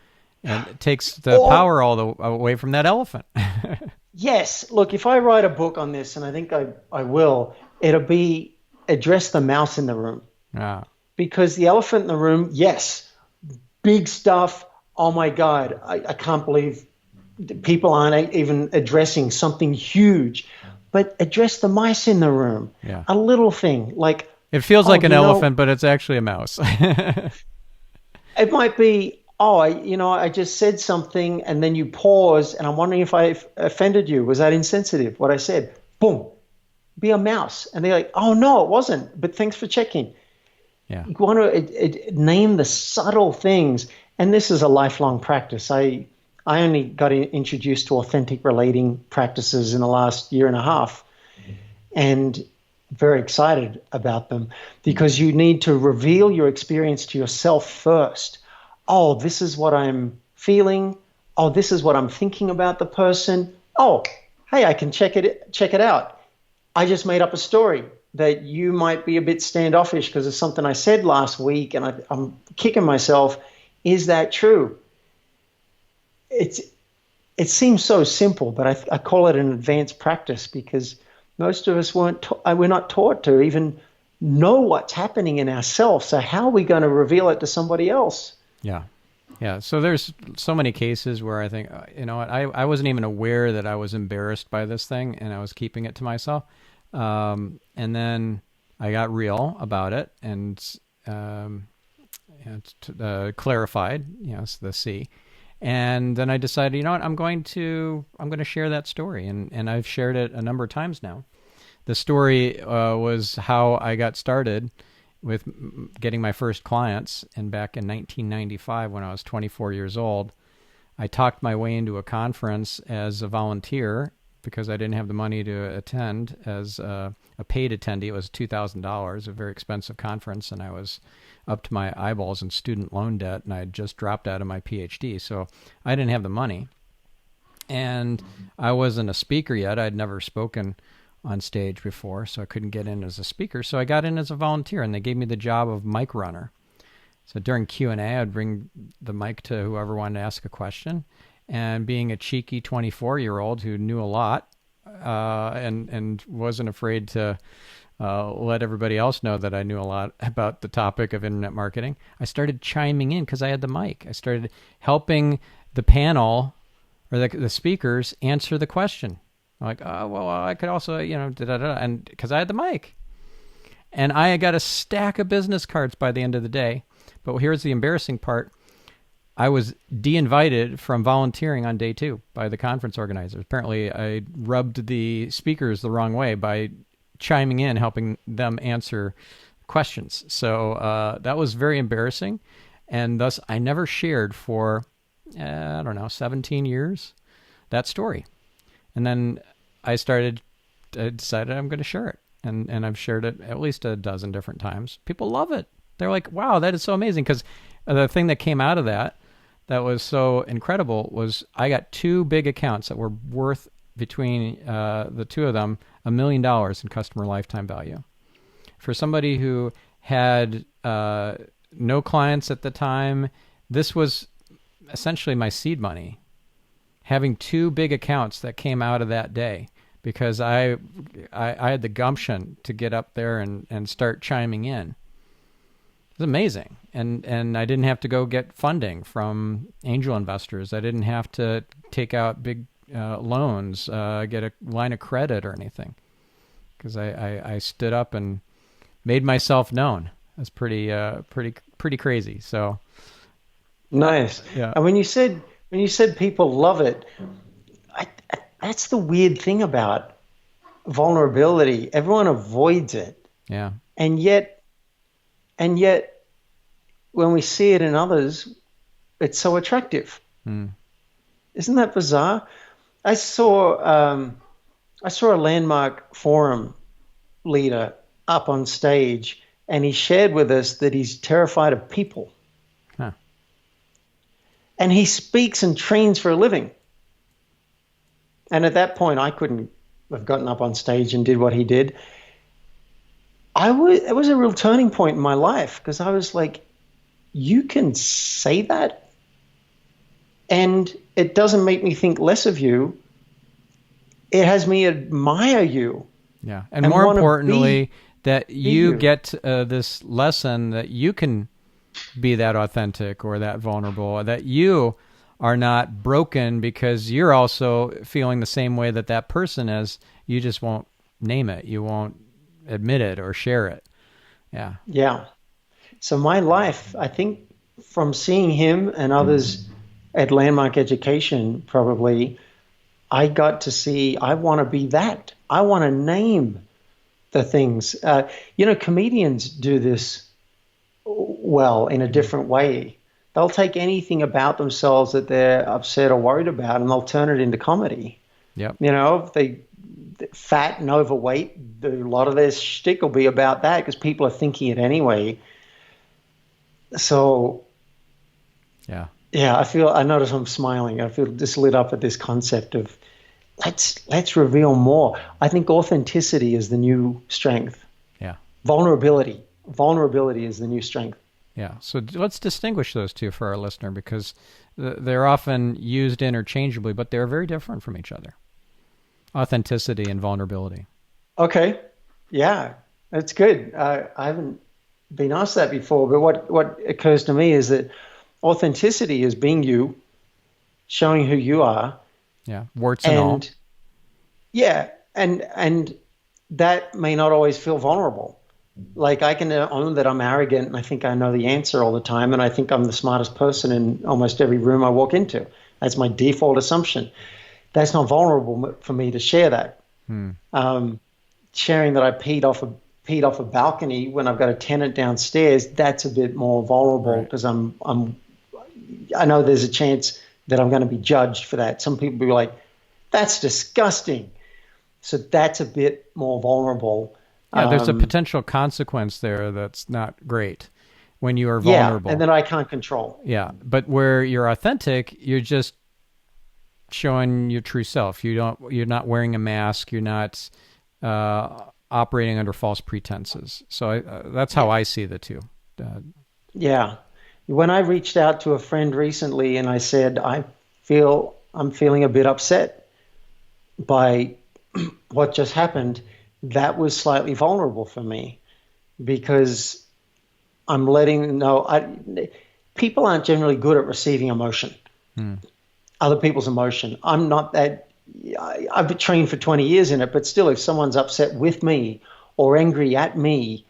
[SPEAKER 1] and it takes the
[SPEAKER 2] Or
[SPEAKER 1] power all the away from that elephant.
[SPEAKER 2] yes, look, if I write a book on this, and I think I will, it'll be address the mouse in the room.
[SPEAKER 1] Yeah.
[SPEAKER 2] Because the elephant in the room, yes, big stuff. Oh my God, I can't believe people aren't even addressing something huge. But address the mice in the room.
[SPEAKER 1] Yeah.
[SPEAKER 2] A little thing like,
[SPEAKER 1] It feels
[SPEAKER 2] oh,
[SPEAKER 1] like an elephant, but it's actually a mouse.
[SPEAKER 2] it might be, oh, I just said something and then you pause and I'm wondering if I offended you. Was that insensitive? What I said? Boom, be a mouse. And they're like, oh, no, it wasn't. But thanks for checking.
[SPEAKER 1] Yeah.
[SPEAKER 2] You want to name the subtle things. And this is a lifelong practice. I only got introduced to authentic relating practices in the last year and a half, and very excited about them because you need to reveal your experience to yourself first. Oh, this is what I'm feeling. Oh, this is what I'm thinking about the person. Oh, hey, I can check it out. I just made up a story that you might be a bit standoffish because of something I said last week, and I'm kicking myself. Is that true? It's it seems so simple, but I call it an advanced practice because most of us we're not taught to even know what's happening in ourselves. So how are we going to reveal it to somebody else?
[SPEAKER 1] Yeah. Yeah. So there's so many cases where I think, you know what, I wasn't even aware that I was embarrassed by this thing, and I was keeping it to myself. And then I got real about it, and clarified, the C. And then I decided, you know what, I'm going to share that story, and I've shared it a number of times now. The story was how I got started with getting my first clients, and back in 1995 when I was 24 years old. I talked my way into a conference as a volunteer because I didn't have the money to attend as a paid attendee. It was $2,000, a very expensive conference, and I was up to my eyeballs in student loan debt, and I had just dropped out of my PhD, so I didn't have the money. And I wasn't a speaker yet. I'd never spoken on stage before, so I couldn't get in as a speaker. So I got in as a volunteer, and they gave me the job of mic runner. So during Q&A, I'd bring the mic to whoever wanted to ask a question. And being a cheeky 24-year-old who knew a lot, and wasn't afraid to let everybody else know that I knew a lot about the topic of internet marketing, I started chiming in because I had the mic. I started helping the panel or the speakers answer the question. I'm like, oh, well, I could also, da-da-da, and because I had the mic. And I got a stack of business cards by the end of the day. But here's the embarrassing part. I was de-invited from volunteering on day 2 by the conference organizers. Apparently, I rubbed the speakers the wrong way by chiming in, helping them answer questions. So that was very embarrassing. And thus, I never shared for, I don't know, 17 years, that story. And then I decided I'm going to share it. And I've shared it at least a dozen different times. People love it. They're like, wow, that is so amazing. Because the thing that came out of that was so incredible was I got 2 big accounts that were worth, between the 2 of them, $1 million in customer lifetime value. For somebody who had no clients at the time, this was essentially my seed money. Having 2 big accounts that came out of that day, because I had the gumption to get up there and start chiming in. It was amazing. And I didn't have to go get funding from angel investors. I didn't have to take out big loans, get a line of credit or anything, because I stood up and made myself known. That's pretty crazy. So
[SPEAKER 2] nice.
[SPEAKER 1] Yeah.
[SPEAKER 2] And when you said people love it, that's the weird thing about vulnerability. Everyone avoids it.
[SPEAKER 1] Yeah.
[SPEAKER 2] And yet when we see it in others, it's so attractive. Isn't that bizarre? I saw a landmark forum leader up on stage, and he shared with us that he's terrified of people.
[SPEAKER 1] Huh.
[SPEAKER 2] And he speaks and trains for a living. And at that point, I couldn't have gotten up on stage and did what he did. It was a real turning point in my life, because I was like, you can say that? And it doesn't make me think less of you. It has me admire you.
[SPEAKER 1] Yeah. And more importantly, that you get this lesson that you can be that authentic or that vulnerable, that you are not broken because you're also feeling the same way that person is. You just won't name it. You won't admit it or share it. Yeah.
[SPEAKER 2] Yeah. So my life, I think, from seeing him and others at Landmark Education, probably, I got to see, I want to be that. I want to name the things. Comedians do this well in a different way. They'll take anything about themselves that they're upset or worried about, and they'll turn it into comedy.
[SPEAKER 1] Yep.
[SPEAKER 2] If they're fat and overweight, a lot of their shtick will be about that, because people are thinking it anyway. So, yeah, I notice I'm smiling. I feel just lit up at this concept of let's reveal more. I think authenticity is the new strength.
[SPEAKER 1] Yeah.
[SPEAKER 2] Vulnerability is the new strength.
[SPEAKER 1] Yeah. So let's distinguish those two for our listener, because they're often used interchangeably, but they're very different from each other. Authenticity and vulnerability.
[SPEAKER 2] Okay. Yeah, that's good. I haven't been asked that before, but what occurs to me is that authenticity is being you, showing who you are.
[SPEAKER 1] Yeah, warts and all.
[SPEAKER 2] Yeah, and that may not always feel vulnerable. Like, I can own that I'm arrogant and I think I know the answer all the time, and I think I'm the smartest person in almost every room I walk into. That's my default assumption. That's not vulnerable for me to share that. Sharing that I peed off a balcony when I've got a tenant downstairs, that's a bit more vulnerable, because I know there's a chance that I'm going to be judged for that. Some people will be like, that's disgusting. So that's a bit more vulnerable.
[SPEAKER 1] Yeah, there's a potential consequence there that's not great when you are vulnerable.
[SPEAKER 2] Yeah, and that I can't control.
[SPEAKER 1] Yeah, but where you're authentic, you're just showing your true self. You're not wearing a mask. You're not operating under false pretenses. So that's how I see the two.
[SPEAKER 2] Yeah. When I reached out to a friend recently and I said, I'm feeling a bit upset by what just happened, that was slightly vulnerable for me, because I'm letting them know people aren't generally good at receiving emotion, other people's emotion. I'm not that. I've been trained for 20 years in it, but still, if someone's upset with me or angry at me,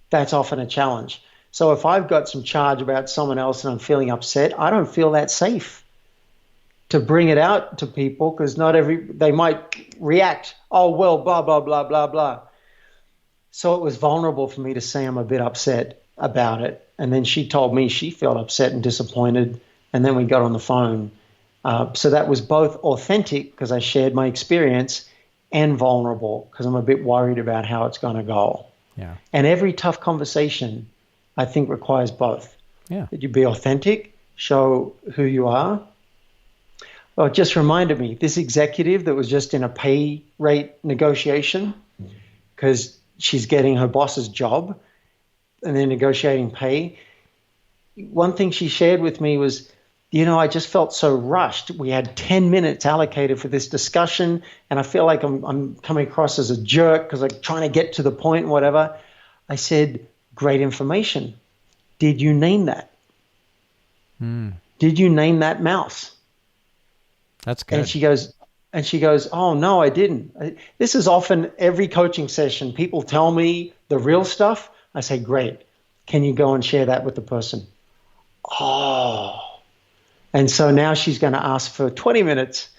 [SPEAKER 2] that's often a challenge. So if I've got some charge about someone else and I'm feeling upset, I don't feel that safe to bring it out to people, because they might react, oh, well, blah, blah, blah, blah, blah. So it was vulnerable for me to say I'm a bit upset about it. And then she told me she felt upset and disappointed. And then we got on the phone. So that was both authentic because I shared my experience and vulnerable because I'm a bit worried about how it's going to go.
[SPEAKER 1] Yeah.
[SPEAKER 2] And every tough conversation, I think, requires both.
[SPEAKER 1] Yeah.
[SPEAKER 2] That you be authentic, show who you are. Well, it just reminded me, this executive that was just in a pay rate negotiation because she's getting her boss's job and they're negotiating pay. One thing she shared with me was, I just felt so rushed. We had 10 minutes allocated for this discussion, and I feel like I'm coming across as a jerk because I'm trying to get to the point and whatever. I said, great information. Did you name that? Did you name that mouse?
[SPEAKER 1] That's good.
[SPEAKER 2] And she goes, oh, no, I didn't. This is often every coaching session. People tell me the real stuff. I say, great. Can you go and share that with the person? Oh. And so now she's going to ask for 20 minutes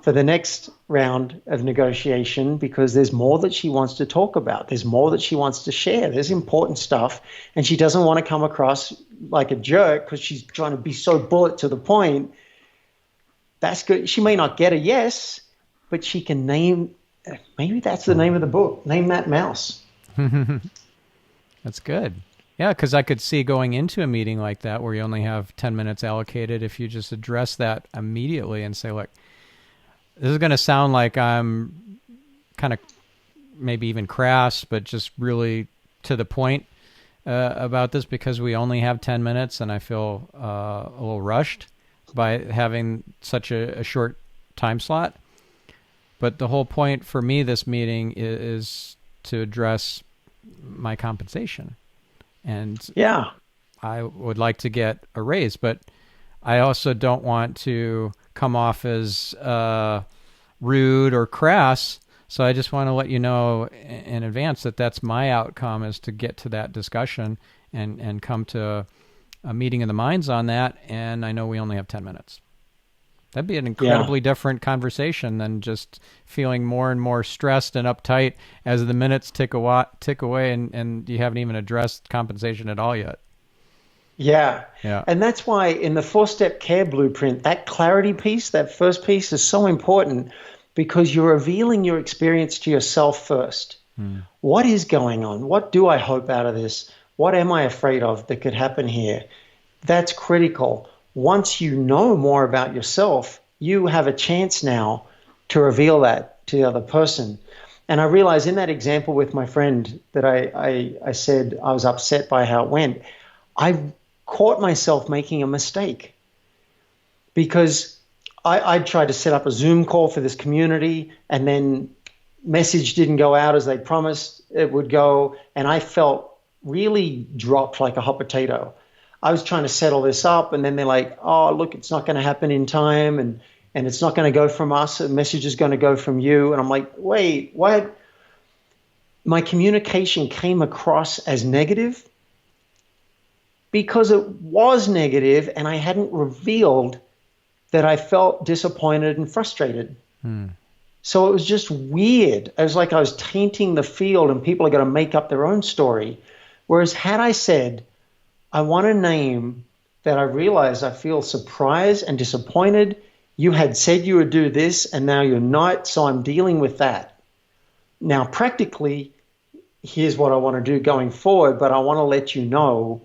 [SPEAKER 2] for the next round of negotiation because there's more that she wants to talk about. There's more that she wants to share. There's important stuff. And she doesn't want to come across like a jerk because she's trying to be so bullet to the point. That's good. She may not get a yes, but she can name, maybe that's the name of the book, Name That Mouse.
[SPEAKER 1] That's good. Yeah, because I could see going into a meeting like that where you only have 10 minutes allocated, if you just address that immediately and say, look, this is going to sound like I'm kind of maybe even crass, but just really to the point about this because we only have 10 minutes and I feel a little rushed by having such a short time slot. But the whole point for me this meeting is to address my compensation. And
[SPEAKER 2] yeah,
[SPEAKER 1] I would like to get a raise, but I also don't want to come off as rude or crass. So I just want to let you know in advance that that's my outcome, is to get to that discussion and come to a meeting of the minds on that. And I know we only have 10 minutes. That'd be an incredibly different conversation than just feeling more and more stressed and uptight as the minutes tick away and you haven't even addressed compensation at all yet.
[SPEAKER 2] Yeah.
[SPEAKER 1] Yeah.
[SPEAKER 2] And that's why in the 4-step care blueprint, that clarity piece, that first piece is so important because you're revealing your experience to yourself first. What is going on? What do I hope out of this? What am I afraid of that could happen here? That's critical. Once you know more about yourself, you have a chance now to reveal that to the other person. And I realized in that example with my friend that I said I was upset by how it went, I caught myself making a mistake because I tried to set up a Zoom call for this community and then message didn't go out as they promised it would go. And I felt really dropped like a hot potato. I was trying to settle this up, and then they're like, oh, look, it's not going to happen in time, and it's not going to go from us. The message is going to go from you. And I'm like, wait, what? My communication came across as negative because it was negative, and I hadn't revealed that I felt disappointed and frustrated. So it was just weird. It was like I was tainting the field, and people are going to make up their own story. Whereas had I said, I want a name that I realize I feel surprised and disappointed. You had said you would do this and now you're not, so I'm dealing with that. Now, practically, here's what I want to do going forward, but I want to let you know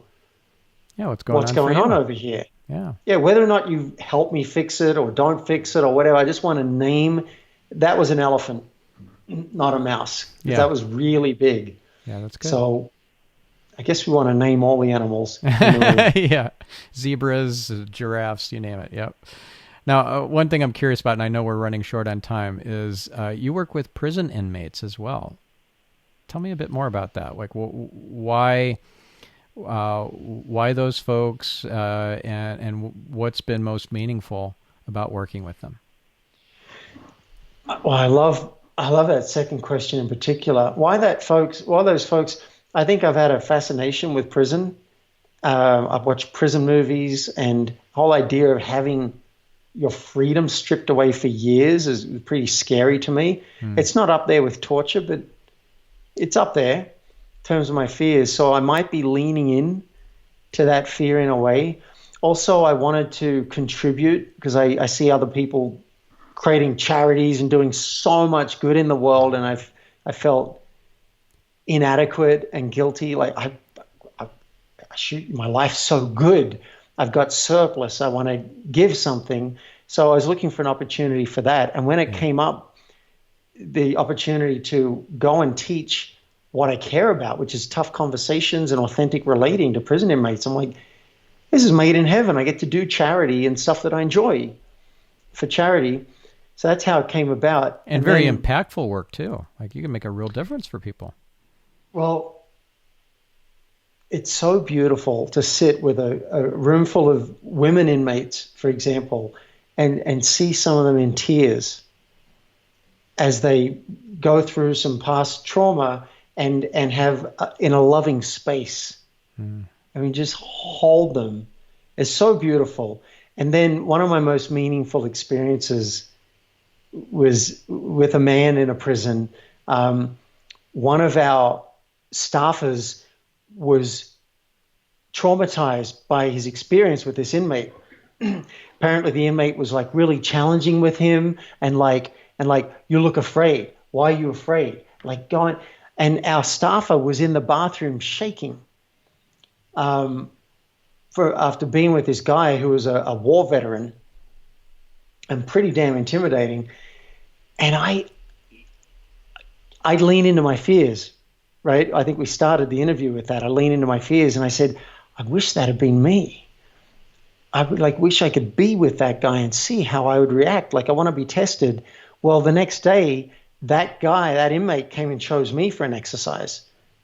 [SPEAKER 2] what's going on over here. Yeah, whether or not you help me fix it or don't fix it or whatever, I just want to name that was an elephant, not a mouse. Yeah. That was really big.
[SPEAKER 1] Yeah, that's good.
[SPEAKER 2] So I guess we want to name all the animals.
[SPEAKER 1] Yeah. Zebras, giraffes, you name it. Yep. Now, one thing I'm curious about, and I know we're running short on time, is you work with prison inmates as well. Tell me a bit more about that. Like, why those folks, and what's been most meaningful about working with them?
[SPEAKER 2] Well, I love that second question in particular. Why those folks? I think I've had a fascination with prison. I've watched prison movies, and the whole idea of having your freedom stripped away for years is pretty scary to me. It's not up there with torture, but it's up there. terms of my fears. So I might be leaning in to that fear in a way. Also, I wanted to contribute because I see other people creating charities and doing so much good in the world, and I felt inadequate and guilty. Like I shoot, my life's so good. I've got surplus. I want to give something. So I was looking for an opportunity for that. And when it came up, the opportunity to go and teach what I care about, which is tough conversations and authentic relating to prison inmates, I'm like, this is made in heaven. I get to do charity and stuff that I enjoy for charity. So that's how it came about.
[SPEAKER 1] And very impactful work too. Like you can make a real difference for people.
[SPEAKER 2] Well, it's so beautiful to sit with a room full of women inmates, for example, and see some of them in tears as they go through some past trauma and have in a loving space. I mean, just hold them. It's so beautiful. And then one of my most meaningful experiences was with a man in a prison. One of our staffers was traumatized by his experience with this inmate. Apparently the inmate was like really challenging with him and like, you look afraid. Why are you afraid? Like going, and our staffer was in the bathroom shaking after being with this guy who was a war veteran and pretty damn intimidating. And I lean into my fears, right? I think we started the interview with that. I lean into my fears and I said, I wish that had been me. I would wish I could be with that guy and see how I would react. Like I want to be tested. Well, the next day, that guy, that inmate came and chose me for an exercise.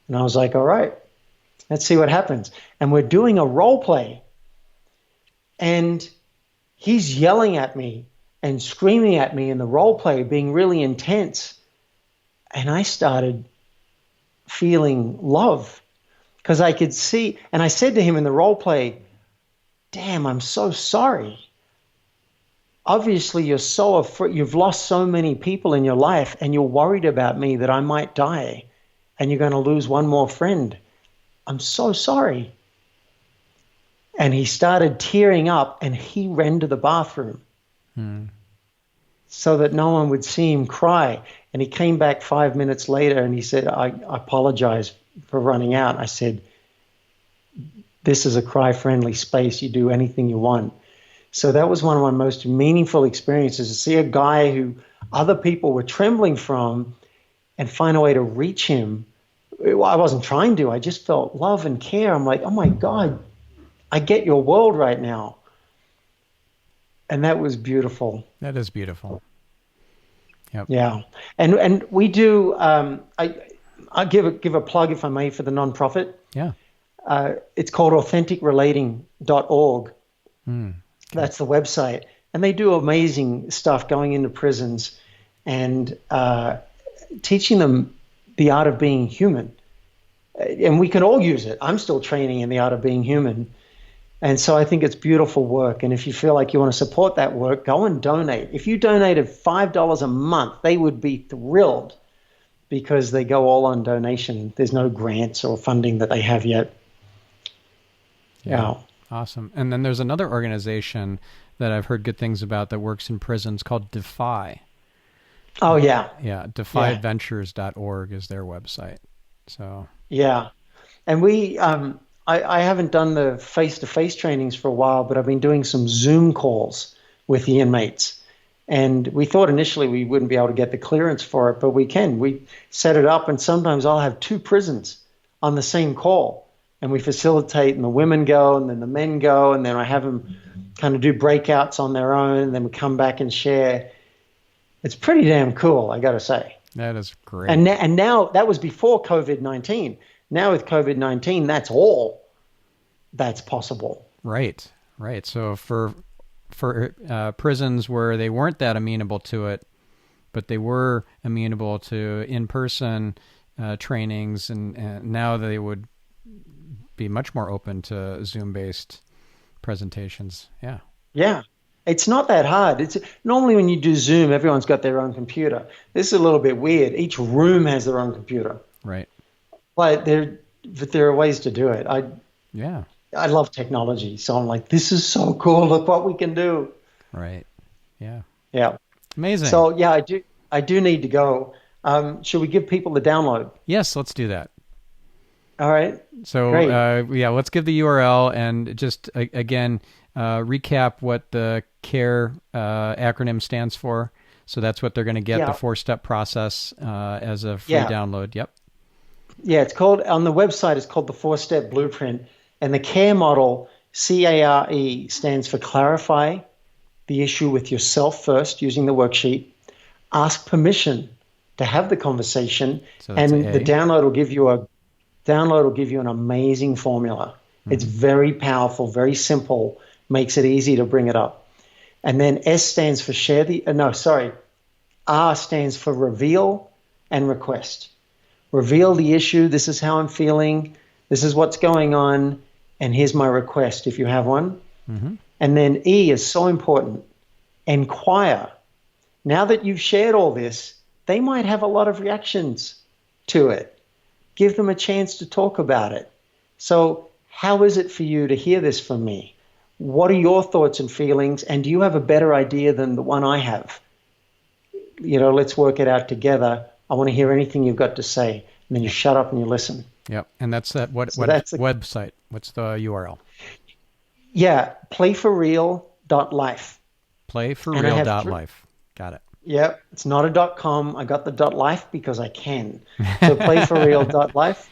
[SPEAKER 2] And I was like, all right, let's see what happens. And we're doing a role play. And he's yelling at me and screaming at me in the role play, being really intense. And I started feeling love because I could see, and I said to him in the role play, damn, I'm so sorry. Obviously, you're so afraid, you've lost so many people in your life and you're worried about me that I might die and you're going to lose one more friend. I'm so sorry. And he started tearing up and he ran to the bathroom so that no one would see him cry. And he came back 5 minutes later and he said, I apologize for running out. I said, this is a cry-friendly space. You do anything you want. So that was one of my most meaningful experiences, to see a guy who other people were trembling from and find a way to reach him. I wasn't trying to. I just felt love and care. I'm like, oh, my God, I get your world right now. And that was beautiful.
[SPEAKER 1] That is beautiful. Yep.
[SPEAKER 2] Yeah. And we do, I'll give a plug, if I may, for the nonprofit.
[SPEAKER 1] Yeah.
[SPEAKER 2] It's called authenticrelating.org. That's the website. And they do amazing stuff going into prisons and teaching them the art of being human. And we can all use it. I'm still training in the art of being human. And so I think it's beautiful work. And if you feel like you want to support that work, go and donate. If you donated $5 a month, they would be thrilled because they go all on donation. There's no grants or funding that they have yet. Yeah.
[SPEAKER 1] Awesome. And then there's another organization that I've heard good things about that works in prisons called Defy.
[SPEAKER 2] Oh, yeah.
[SPEAKER 1] Yeah. DefyVentures.org is their website. So.
[SPEAKER 2] Yeah. And we, I haven't done the face-to-face trainings for a while, but I've been doing some Zoom calls with the inmates. And we thought initially we wouldn't be able to get the clearance for it, but we can. We set it up, and sometimes I'll have two prisons on the same call. And we facilitate, and the women go, and then the men go, and then I have them kind of do breakouts on their own, and then we come back and share. It's pretty damn cool, I got to say.
[SPEAKER 1] That is great.
[SPEAKER 2] And now, that was before COVID-19. Now with COVID-19, that's all that's possible.
[SPEAKER 1] Right. So for prisons where they weren't that amenable to it, but they were amenable to in-person trainings, and now they would be much more open to Zoom-based presentations. Yeah. Yeah.
[SPEAKER 2] It's not that hard. It's normally when you do Zoom, everyone's got their own computer. This is a little bit weird. Each room has their own computer.
[SPEAKER 1] Right.
[SPEAKER 2] But there are ways to do it.
[SPEAKER 1] Yeah.
[SPEAKER 2] I love technology, so I'm like, this is so cool. Look what we can do.
[SPEAKER 1] Right. Yeah.
[SPEAKER 2] Yeah.
[SPEAKER 1] Amazing.
[SPEAKER 2] So yeah, I do need to go. Should we give people the download?
[SPEAKER 1] Yes, let's do that.
[SPEAKER 2] All right.
[SPEAKER 1] So,
[SPEAKER 2] Great.
[SPEAKER 1] yeah, let's give the URL and just again recap what the CARE acronym stands for. So that's what they're going to get, the
[SPEAKER 2] Yeah.
[SPEAKER 1] 4-step process as a free
[SPEAKER 2] Yeah.
[SPEAKER 1] download. Yep.
[SPEAKER 2] Yeah. It's called on the website. It's called the 4-step blueprint, and the CARE model, CARE, stands for clarify the issue with yourself first using the worksheet. Ask permission to have the conversation,
[SPEAKER 1] So that's
[SPEAKER 2] and the
[SPEAKER 1] A.
[SPEAKER 2] download will give you an amazing formula. It's
[SPEAKER 1] Mm-hmm.
[SPEAKER 2] very powerful, very simple, makes it easy to bring it up. And then S stands for share the, no, sorry, R stands for reveal and request. Reveal the issue. This is how I'm feeling. This is what's going on. And here's my request if you have one.
[SPEAKER 1] Mm-hmm.
[SPEAKER 2] And then E is so important. Inquire. Now that you've shared all this, they might have a lot of reactions to it. Give them a chance to talk about it. So, how is it for you to hear this from me? What are your thoughts and feelings? And do you have a better idea than the one I have? Let's work it out together. I want to hear anything you've got to say. And then you shut up and you listen.
[SPEAKER 1] Yep. And that's that.
[SPEAKER 2] So that's
[SPEAKER 1] Website? What's the URL?
[SPEAKER 2] yeah, playforreal.life. And I have
[SPEAKER 1] Playforreal.life. Got it.
[SPEAKER 2] yeah, it's not a .com. I got the .life because I can. So playforreal.life.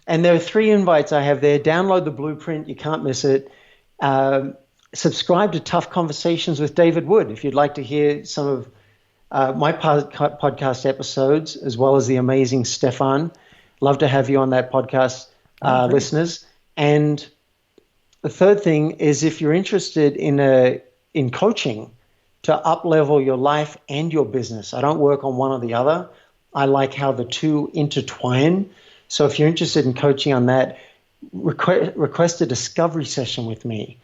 [SPEAKER 2] And there are 3 invites I have there. Download the blueprint. You can't miss it. Subscribe to Tough Conversations with David Wood if you'd like to hear some of my podcast episodes, as well as the amazing Stefan. Love to have you on that podcast, listeners. And the third thing is if you're interested in coaching to up-level your life and your business. I don't work on one or the other. I like how the two intertwine. So if you're interested in coaching on that, request a discovery session with me.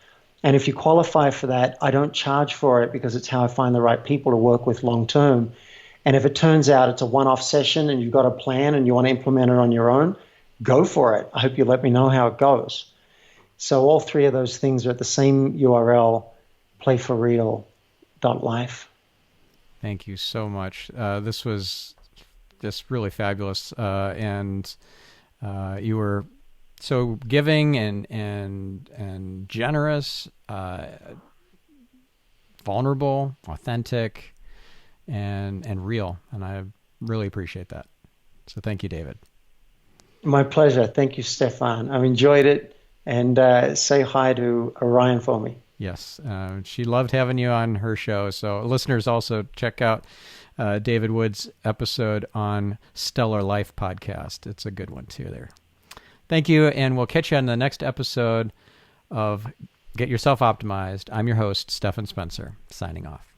[SPEAKER 2] And if you qualify for that, I don't charge for it because it's how I find the right people to work with long term. And if it turns out it's a one-off session and you've got a plan and you want to implement it on your own, go for it. I hope you let me know how it goes. So all 3 of those things are at the same URL, playforreal.life.
[SPEAKER 1] Thank you so much. This was just really fabulous. And you were so giving and generous, vulnerable, authentic, and real. And I really appreciate that. So thank you, David.
[SPEAKER 2] My pleasure. Thank you, Stefan. I've enjoyed it. And say hi to Orion for me.
[SPEAKER 1] Yes. She loved having you on her show. So listeners, also check out David Wood's episode on Stellar Life podcast. It's a good one too there. Thank you, and we'll catch you on the next episode of Get Yourself Optimized. I'm your host, Stefan Spencer, signing off.